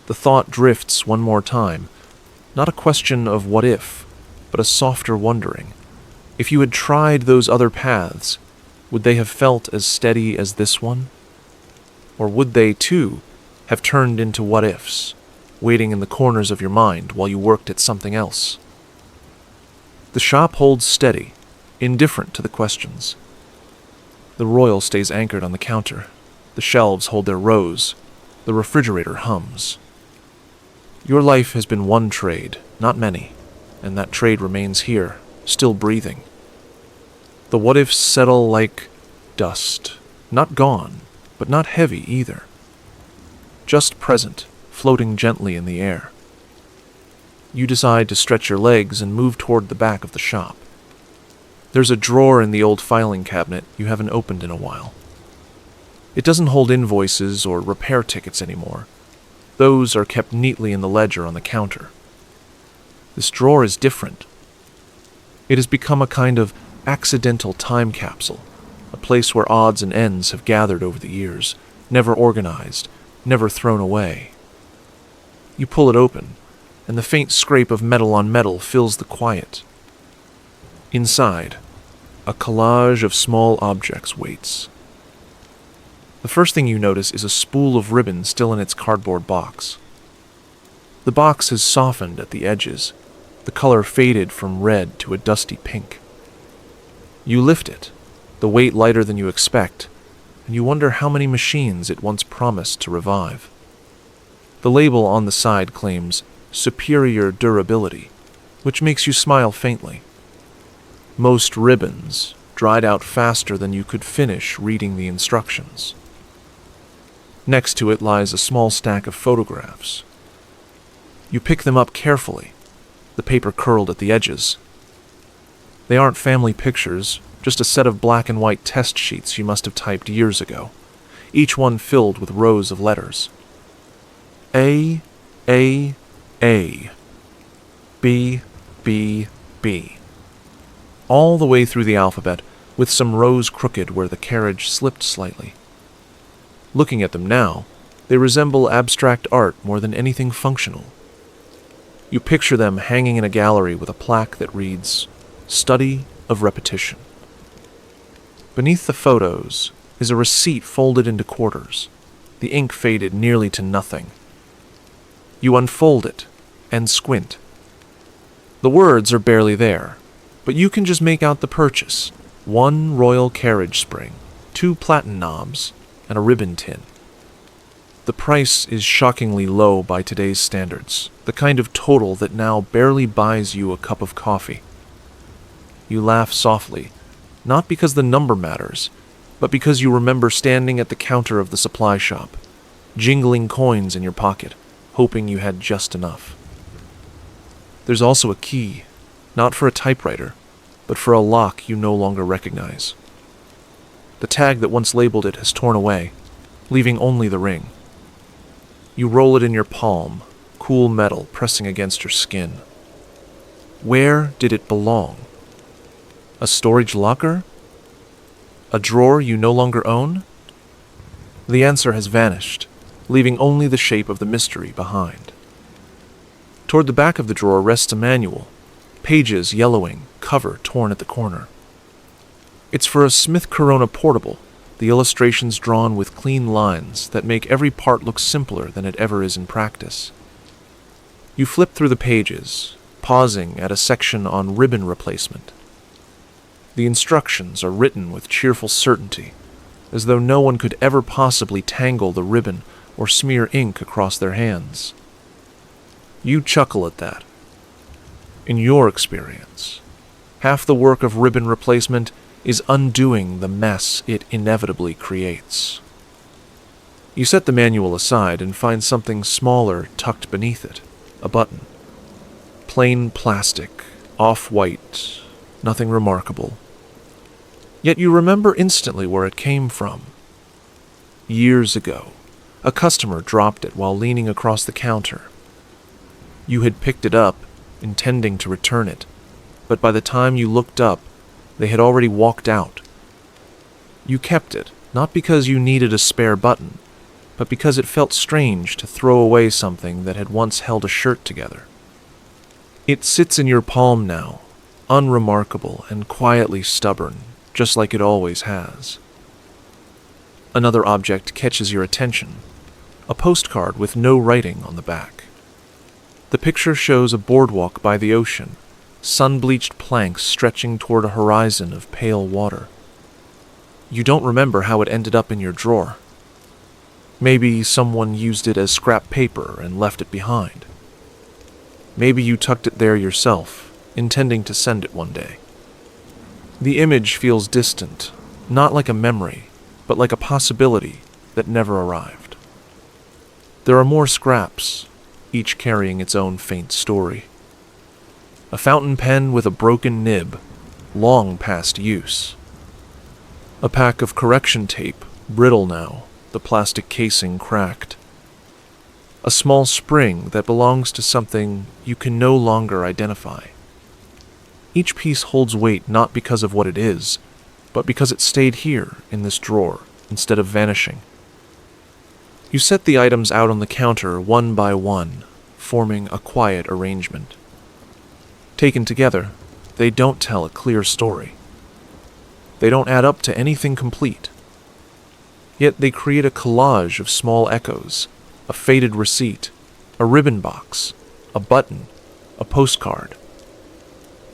[SPEAKER 1] The thought drifts one more time, not a question of what if, but a softer wondering. If you had tried those other paths, would they have felt as steady as this one? Or would they, too, have turned into what-ifs, waiting in the corners of your mind while you worked at something else? The shop holds steady, indifferent to the questions. The Royal stays anchored on the counter. The shelves hold their rows. The refrigerator hums. Your life has been one trade, not many, and that trade remains here, still breathing. The what-ifs settle like dust, not gone, but not heavy either. Just present, floating gently in the air. You decide to stretch your legs and move toward the back of the shop. There's a drawer in the old filing cabinet you haven't opened in a while. It doesn't hold invoices or repair tickets anymore. Those are kept neatly in the ledger on the counter. This drawer is different. It has become a kind of accidental time capsule, a place where odds and ends have gathered over the years, never organized, never thrown away. You pull it open, and the faint scrape of metal on metal fills the quiet. Inside, a collage of small objects waits. The first thing you notice is a spool of ribbon still in its cardboard box. The box has softened at the edges, the color faded from red to a dusty pink. You lift it, the weight lighter than you expect, and you wonder how many machines it once promised to revive. The label on the side claims superior durability, which makes you smile faintly. Most ribbons dried out faster than you could finish reading the instructions. Next to it lies a small stack of photographs. You pick them up carefully, the paper curled at the edges. They aren't family pictures, just a set of black and white test sheets you must have typed years ago, each one filled with rows of letters. A, A, A. B, B, B. All the way through the alphabet, with some rows crooked where the carriage slipped slightly. Looking at them now, they resemble abstract art more than anything functional. You picture them hanging in a gallery with a plaque that reads, "Study of Repetition." Beneath the photos is a receipt folded into quarters, the ink faded nearly to nothing. You unfold it and squint. The words are barely there, but you can just make out the purchase: 1 royal carriage spring, 2 platen knobs, and a ribbon tin. The price is shockingly low by today's standards, the kind of total that now barely buys you a cup of coffee. You laugh softly, not because the number matters, but because you remember standing at the counter of the supply shop, jingling coins in your pocket, hoping you had just enough. There's also a key, not for a typewriter, but for a lock you no longer recognize. The tag that once labeled it has torn away, leaving only the ring. You roll it in your palm, cool metal pressing against your skin. Where did it belong? A storage locker? A drawer you no longer own? The answer has vanished, leaving only the shape of the mystery behind. Toward the back of the drawer rests a manual, pages yellowing, cover torn at the corner. It's for a Smith Corona portable, the illustrations drawn with clean lines that make every part look simpler than it ever is in practice. You flip through the pages, pausing at a section on ribbon replacement. The instructions are written with cheerful certainty, as though no one could ever possibly tangle the ribbon or smear ink across their hands. You chuckle at that. In your experience, half the work of ribbon replacement is undoing the mess it inevitably creates. You set the manual aside and find something smaller tucked beneath it, a button. Plain plastic, off-white, nothing remarkable. Yet you remember instantly where it came from. Years ago, a customer dropped it while leaning across the counter. You had picked it up, intending to return it, but by the time you looked up, they had already walked out. You kept it, not because you needed a spare button, but because it felt strange to throw away something that had once held a shirt together. It sits in your palm now, unremarkable and quietly stubborn, just like it always has. Another object catches your attention, a postcard with no writing on the back. The picture shows a boardwalk by the ocean, sun-bleached planks stretching toward a horizon of pale water. You don't remember how it ended up in your drawer. Maybe someone used it as scrap paper and left it behind. Maybe you tucked it there yourself, intending to send it one day. The image feels distant, not like a memory, but like a possibility that never arrived. There are more scraps, each carrying its own faint story. A fountain pen with a broken nib, long past use. A pack of correction tape, brittle now, the plastic casing cracked. A small spring that belongs to something you can no longer identify. Each piece holds weight not because of what it is, but because it stayed here in this drawer instead of vanishing. You set the items out on the counter one by one, forming a quiet arrangement. Taken together, they don't tell a clear story. They don't add up to anything complete. Yet they create a collage of small echoes, a faded receipt, a ribbon box, a button, a postcard.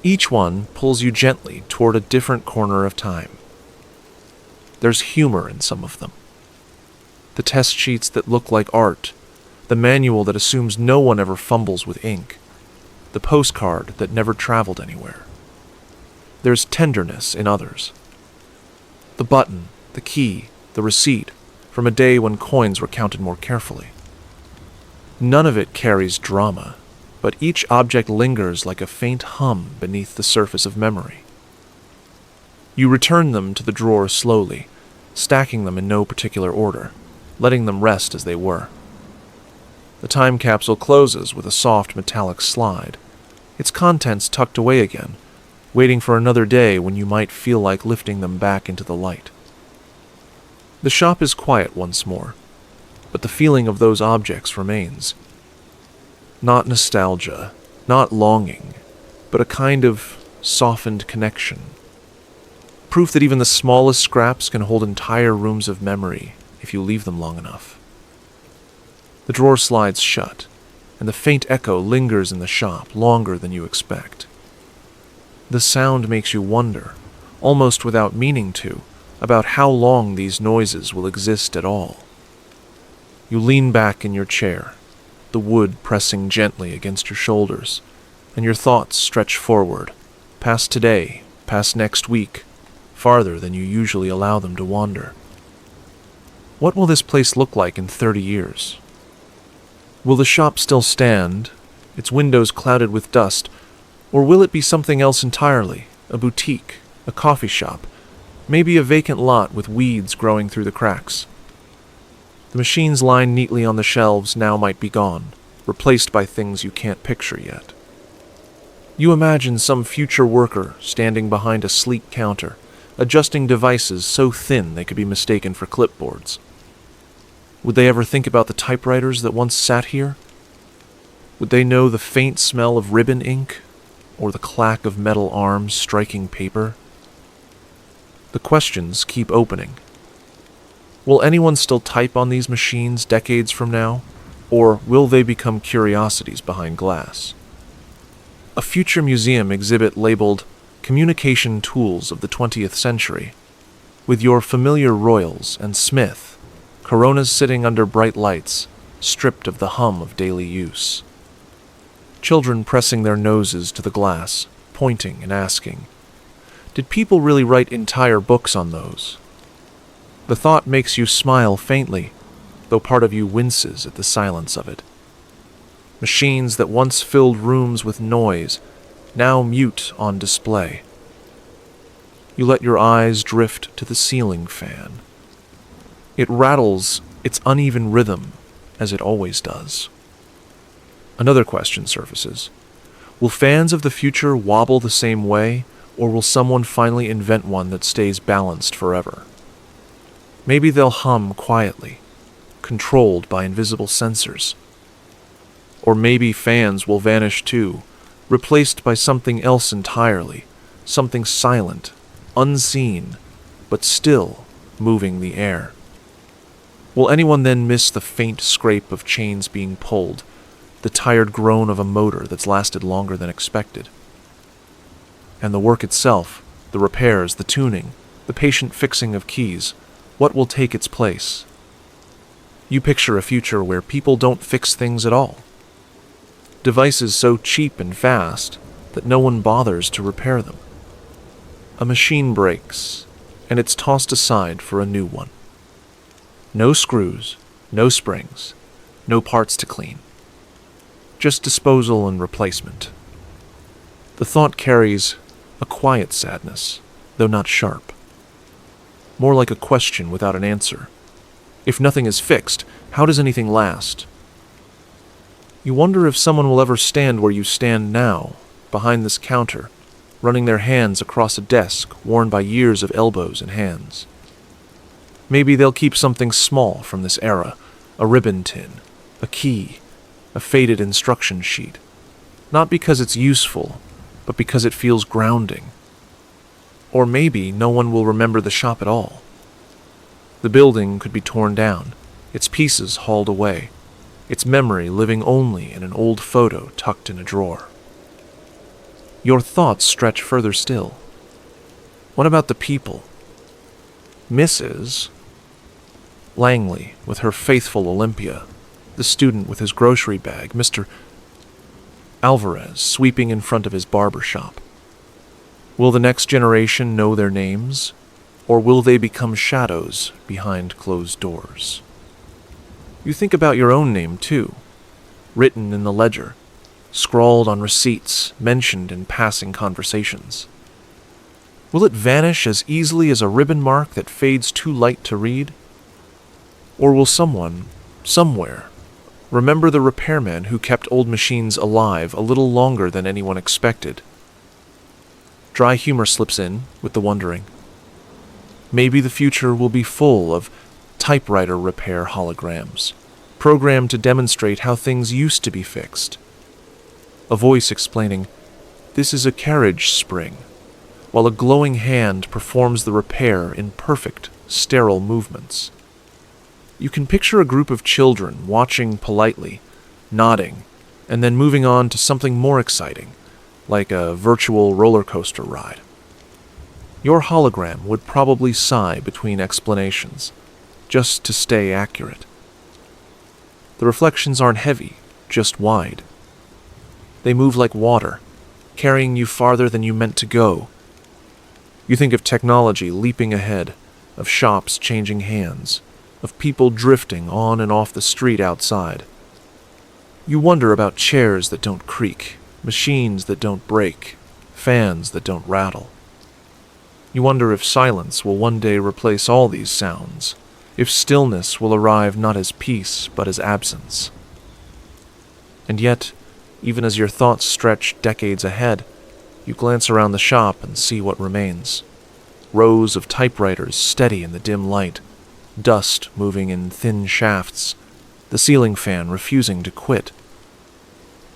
[SPEAKER 1] Each one pulls you gently toward a different corner of time. There's humor in some of them. The test sheets that look like art, the manual that assumes no one ever fumbles with ink, the postcard that never traveled anywhere. There's tenderness in others. The button, the key, the receipt, from a day when coins were counted more carefully. None of it carries drama, but each object lingers like a faint hum beneath the surface of memory. You return them to the drawer slowly, stacking them in no particular order, letting them rest as they were. The time capsule closes with a soft metallic slide, its contents tucked away again, waiting for another day when you might feel like lifting them back into the light. The shop is quiet once more, but the feeling of those objects remains. Not nostalgia, not longing, but a kind of softened connection. Proof that even the smallest scraps can hold entire rooms of memory if you leave them long enough. The drawer slides shut, and the faint echo lingers in the shop longer than you expect. The sound makes you wonder, almost without meaning to, about how long these noises will exist at all. You lean back in your chair, the wood pressing gently against your shoulders, and your thoughts stretch forward, past today, past next week, farther than you usually allow them to wander. What will this place look like in 30 years? Will the shop still stand, its windows clouded with dust, or will it be something else entirely, a boutique, a coffee shop, maybe a vacant lot with weeds growing through the cracks? The machines lined neatly on the shelves now might be gone, replaced by things you can't picture yet. You imagine some future worker standing behind a sleek counter, adjusting devices so thin they could be mistaken for clipboards. Would they ever think about the typewriters that once sat here? Would they know the faint smell of ribbon ink, or the clack of metal arms striking paper? The questions keep opening. Will anyone still type on these machines decades from now, or will they become curiosities behind glass? A future museum exhibit labeled Communication Tools of the 20th Century, with your familiar Royals and Smith, Coronas sitting under bright lights, stripped of the hum of daily use. Children pressing their noses to the glass, pointing and asking, did people really write entire books on those? The thought makes you smile faintly, though part of you winces at the silence of it. Machines that once filled rooms with noise, now mute on display. You let your eyes drift to the ceiling fan. It rattles its uneven rhythm, as it always does. Another question surfaces. Will fans of the future wobble the same way, or will someone finally invent one that stays balanced forever? Maybe they'll hum quietly, controlled by invisible sensors. Or maybe fans will vanish too, replaced by something else entirely, something silent, unseen, but still moving the air. Will anyone then miss the faint scrape of chains being pulled, the tired groan of a motor that's lasted longer than expected? And the work itself, the repairs, the tuning, the patient fixing of keys, what will take its place? You picture a future where people don't fix things at all. Devices so cheap and fast that no one bothers to repair them. A machine breaks, and it's tossed aside for a new one. No screws, no springs, no parts to clean. Just disposal and replacement. The thought carries a quiet sadness, though not sharp. More like a question without an answer. If nothing is fixed, how does anything last? You wonder if someone will ever stand where you stand now, behind this counter, running their hands across a desk worn by years of elbows and hands. Maybe they'll keep something small from this era, a ribbon tin, a key, a faded instruction sheet. Not because it's useful, but because it feels grounding. Or maybe no one will remember the shop at all. The building could be torn down, its pieces hauled away, its memory living only in an old photo tucked in a drawer. Your thoughts stretch further still. What about the people? Mrs. Langley with her faithful Olympia, the student with his grocery bag, Mr. Alvarez sweeping in front of his barber shop. Will the next generation know their names? Or will they become shadows behind closed doors? You think about your own name, too, written in the ledger, scrawled on receipts, mentioned in passing conversations. Will it vanish as easily as a ribbon mark that fades too light to read? Or will someone, somewhere, remember the repairman who kept old machines alive a little longer than anyone expected? Dry humor slips in with the wondering. Maybe the future will be full of typewriter repair holograms, programmed to demonstrate how things used to be fixed. A voice explaining, "This is a carriage spring," while a glowing hand performs the repair in perfect, sterile movements. You can picture a group of children watching politely, nodding, and then moving on to something more exciting, like a virtual roller coaster ride. Your hologram would probably sigh between explanations, just to stay accurate. The reflections aren't heavy, just wide. They move like water, carrying you farther than you meant to go. You think of technology leaping ahead, of shops changing hands, of people drifting on and off the street outside. You wonder about chairs that don't creak, machines that don't break, fans that don't rattle. You wonder if silence will one day replace all these sounds, if stillness will arrive not as peace but as absence. And yet, even as your thoughts stretch decades ahead, you glance around the shop and see what remains. Rows of typewriters steady in the dim light, dust moving in thin shafts, the ceiling fan refusing to quit.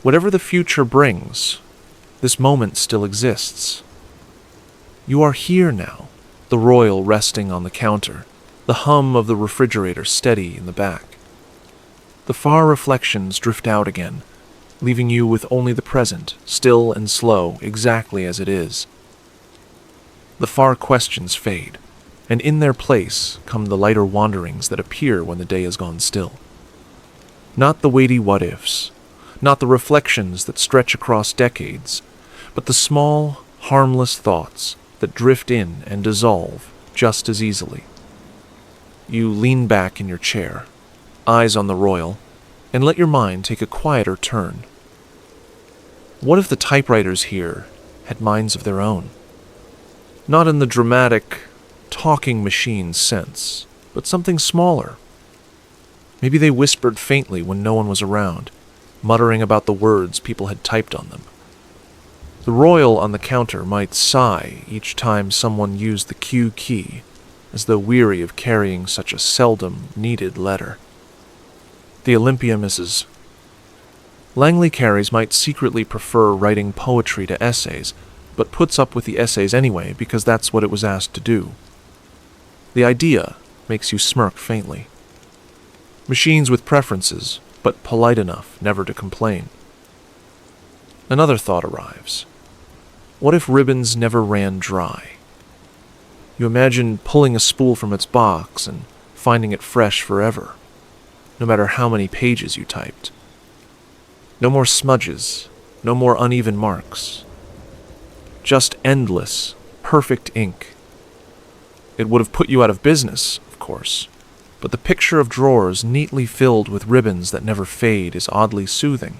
[SPEAKER 1] Whatever the future brings, this moment still exists. You are here now, the royal resting on the counter, the hum of the refrigerator steady in the back. The far reflections drift out again, leaving you with only the present, still and slow, exactly as it is. The far questions fade, and in their place come the lighter wanderings that appear when the day has gone still. Not the weighty what-ifs, not the reflections that stretch across decades, but the small, harmless thoughts that drift in and dissolve just as easily. You lean back in your chair, eyes on the royal, and let your mind take a quieter turn. What if the typewriters here had minds of their own? Not in the dramatic, talking machine sense, but something smaller. Maybe they whispered faintly when no one was around, muttering about the words people had typed on them. The royal on the counter might sigh each time someone used the Q key, as though weary of carrying such a seldom needed letter. The Olympia Mrs. Langley Carries might secretly prefer writing poetry to essays, but puts up with the essays anyway because that's what it was asked to do. The idea makes you smirk faintly. Machines with preferences, but polite enough never to complain. Another thought arrives. What if ribbons never ran dry? You imagine pulling a spool from its box and finding it fresh forever, no matter how many pages you typed. No more smudges, no more uneven marks. Just endless, perfect ink. It would have put you out of business, of course, but the picture of drawers neatly filled with ribbons that never fade is oddly soothing.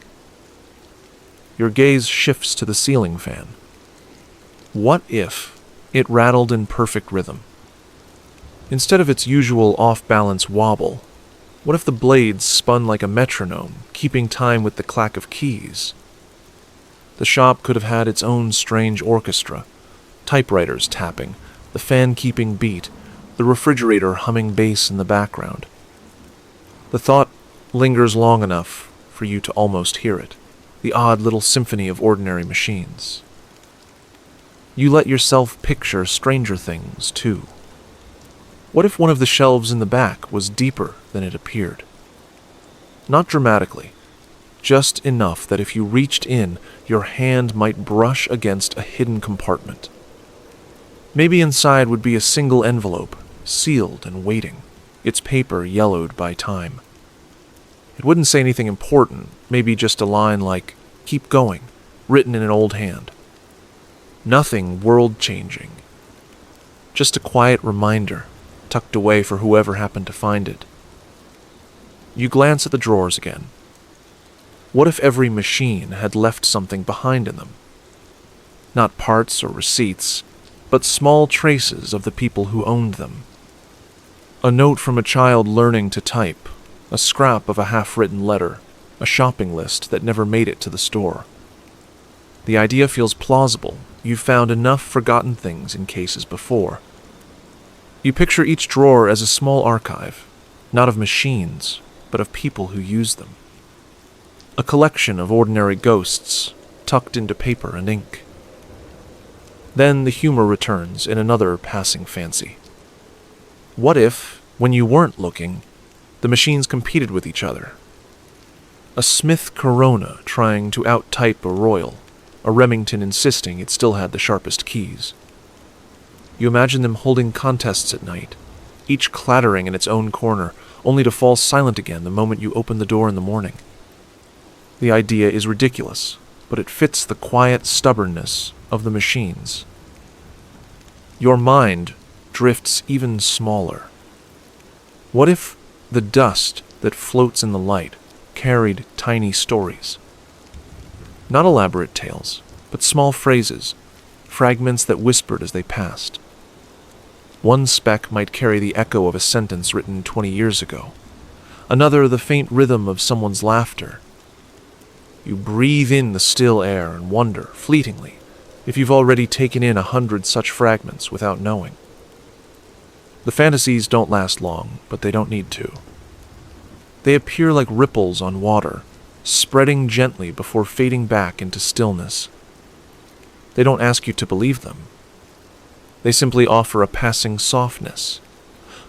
[SPEAKER 1] Your gaze shifts to the ceiling fan. What if it rattled in perfect rhythm? Instead of its usual off-balance wobble, what if the blades spun like a metronome, keeping time with the clack of keys? The shop could have had its own strange orchestra, typewriters tapping, the fan keeping beat, the refrigerator humming bass in the background. The thought lingers long enough for you to almost hear it, the odd little symphony of ordinary machines. You let yourself picture stranger things, too. What if one of the shelves in the back was deeper than it appeared? Not dramatically, just enough that if you reached in, your hand might brush against a hidden compartment. Maybe inside would be a single envelope, sealed and waiting, its paper yellowed by time. It wouldn't say anything important, maybe just a line like, "Keep going," written in an old hand. Nothing world-changing. just a quiet reminder, tucked away for whoever happened to find it. You glance at the drawers again. What if every machine had left something behind in them? Not parts or receipts, but small traces of the people who owned them. A note from a child learning to type, a scrap of a half-written letter, a shopping list that never made it to the store. The idea feels plausible. You've found enough forgotten things in cases before. You picture each drawer as a small archive, not of machines, but of people who used them. A collection of ordinary ghosts, tucked into paper and ink. Then the humor returns in another passing fancy. What if, when you weren't looking, the machines competed with each other? A Smith Corona trying to out-type a Royal, a Remington insisting it still had the sharpest keys. You imagine them holding contests at night, each clattering in its own corner, only to fall silent again the moment you open the door in the morning. The idea is ridiculous, but it fits the quiet stubbornness of the machines. Your mind drifts even smaller. What if the dust that floats in the light carried tiny stories? Not elaborate tales, but small phrases, fragments that whispered as they passed. One speck might carry the echo of a sentence written 20 years ago, another the faint rhythm of someone's laughter. You breathe in the still air and wonder, fleetingly, if you've already taken in 100 such fragments without knowing. The fantasies don't last long, but they don't need to. They appear like ripples on water, spreading gently before fading back into stillness. They don't ask you to believe them. They simply offer a passing softness,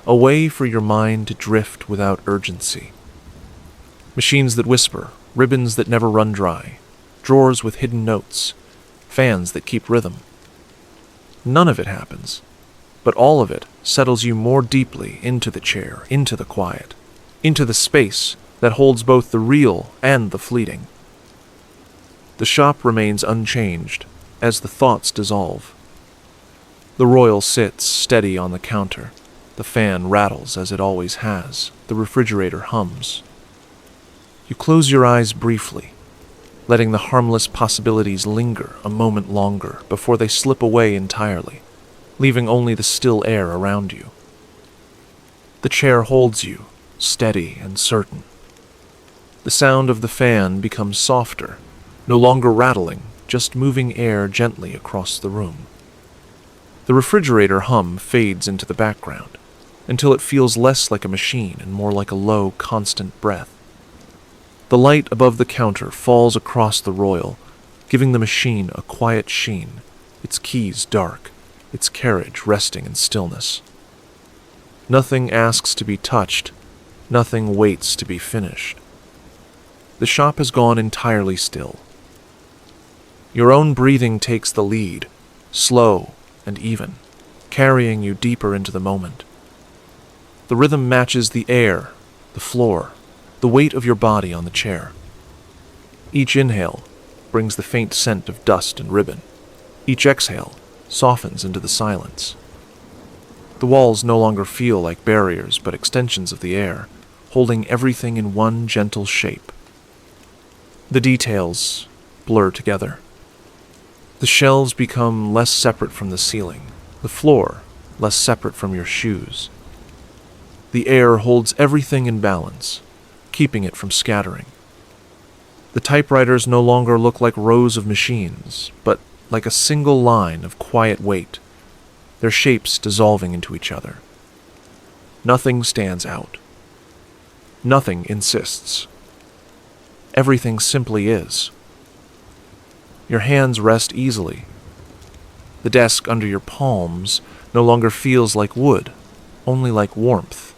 [SPEAKER 1] a way for your mind to drift without urgency. Machines that whisper, ribbons that never run dry, drawers with hidden notes, fans that keep rhythm. None of it happens, but all of it settles you more deeply into the chair, into the quiet, into the space that holds both the real and the fleeting. The shop remains unchanged as the thoughts dissolve. The Royal sits steady on the counter. The fan rattles as it always has. The refrigerator hums. You close your eyes briefly, letting the harmless possibilities linger a moment longer before they slip away entirely, leaving only the still air around you. The chair holds you, steady and certain. The sound of the fan becomes softer, no longer rattling, just moving air gently across the room. The refrigerator hum fades into the background, until it feels less like a machine and more like a low, constant breath. The light above the counter falls across the Royal, giving the machine a quiet sheen, its keys dark, its carriage resting in stillness. Nothing asks to be touched, nothing waits to be finished. The shop has gone entirely still. Your own breathing takes the lead, slow and even, carrying you deeper into the moment. The rhythm matches the air, the floor, the weight of your body on the chair. Each inhale brings the faint scent of dust and ribbon. Each exhale softens into the silence. The walls no longer feel like barriers but extensions of the air, holding everything in one gentle shape. The details blur together. The shelves become less separate from the ceiling, the floor less separate from your shoes. The air holds everything in balance, keeping it from scattering. The typewriters no longer look like rows of machines, but like a single line of quiet weight, their shapes dissolving into each other. Nothing stands out. Nothing insists. Everything simply is. Your hands rest easily. The desk under your palms no longer feels like wood, only like warmth.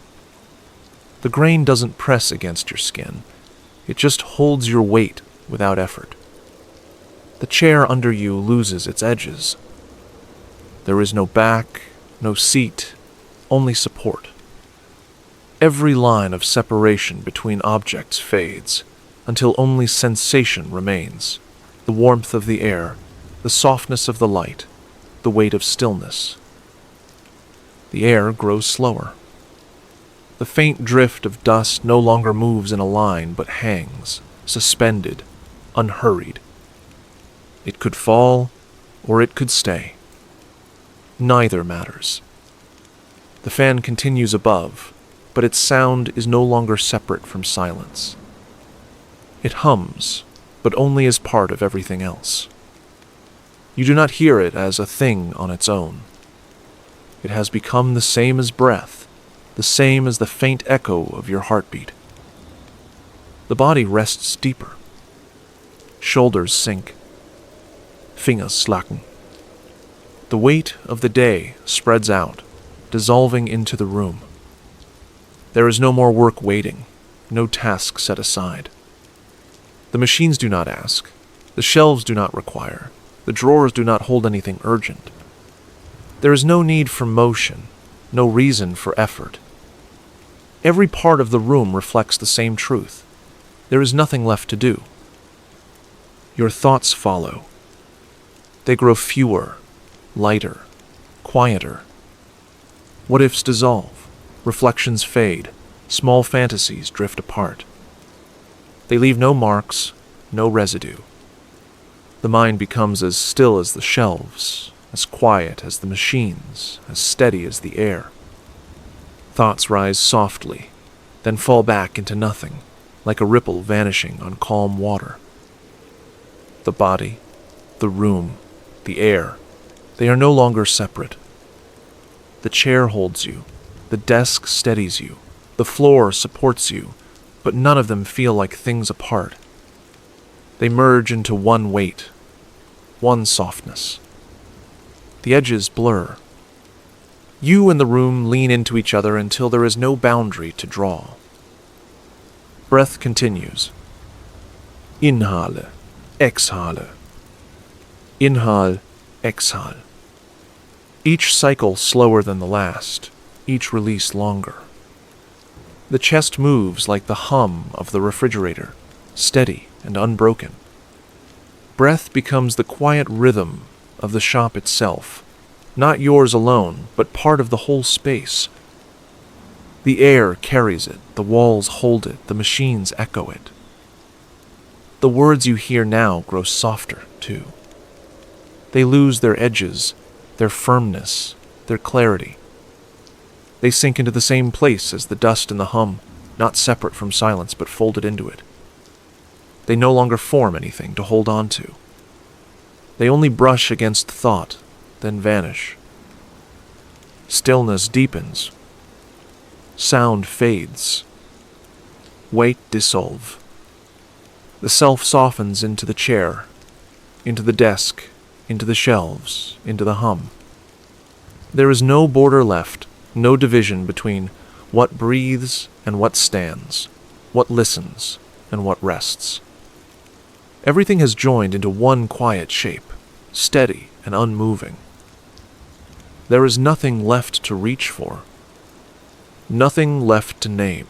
[SPEAKER 1] The grain doesn't press against your skin. It just holds your weight without effort. The chair under you loses its edges. There is no back, no seat, only support. Every line of separation between objects fades, until only sensation remains. The warmth of the air, the softness of the light, the weight of stillness. The air grows slower. The faint drift of dust no longer moves in a line, but hangs, suspended, unhurried. It could fall, or it could stay. Neither matters. The fan continues above, but its sound is no longer separate from silence. It hums, but only as part of everything else. You do not hear it as a thing on its own. It has become the same as breath, the same as the faint echo of your heartbeat. The body rests deeper. Shoulders sink. Fingers slacken. The weight of the day spreads out, dissolving into the room. There is no more work waiting, no task set aside. The machines do not ask. The shelves do not require. The drawers do not hold anything urgent. There is no need for motion, no reason for effort. Every part of the room reflects the same truth. There is nothing left to do. Your thoughts follow. They grow fewer, lighter, quieter. What-ifs dissolve, reflections fade, small fantasies drift apart. They leave no marks, no residue. The mind becomes as still as the shelves, as quiet as the machines, as steady as the air. Thoughts rise softly, then fall back into nothing, like a ripple vanishing on calm water. The body, the room, the air, they are no longer separate. The chair holds you, the desk steadies you, the floor supports you, but none of them feel like things apart. They merge into one weight, one softness. The edges blur. You and the room lean into each other until there is no boundary to draw. Breath continues. Inhale, exhale. Inhale, exhale. Each cycle slower than the last, each release longer. The chest moves like the hum of the refrigerator, steady and unbroken. Breath becomes the quiet rhythm of the shop itself, not yours alone, but part of the whole space. The air carries it, the walls hold it, the machines echo it. The words you hear now grow softer, too. They lose their edges, their firmness, their clarity. They sink into the same place as the dust and the hum, not separate from silence but folded into it. They no longer form anything to hold on to. They only brush against thought, then vanish. Stillness deepens. Sound fades. Weight dissolve. The self softens into the chair, into the desk, into the shelves, into the hum. There is no border left, no division between what breathes and what stands, what listens and what rests. Everything has joined into one quiet shape, steady and unmoving. There is nothing left to reach for, nothing left to name.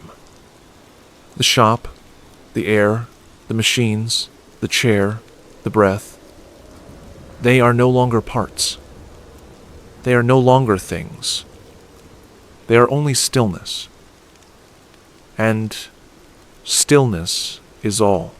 [SPEAKER 1] The shop, the air, the machines, the chair, the breath, they are no longer parts. They are no longer things. They are only stillness. And stillness is all.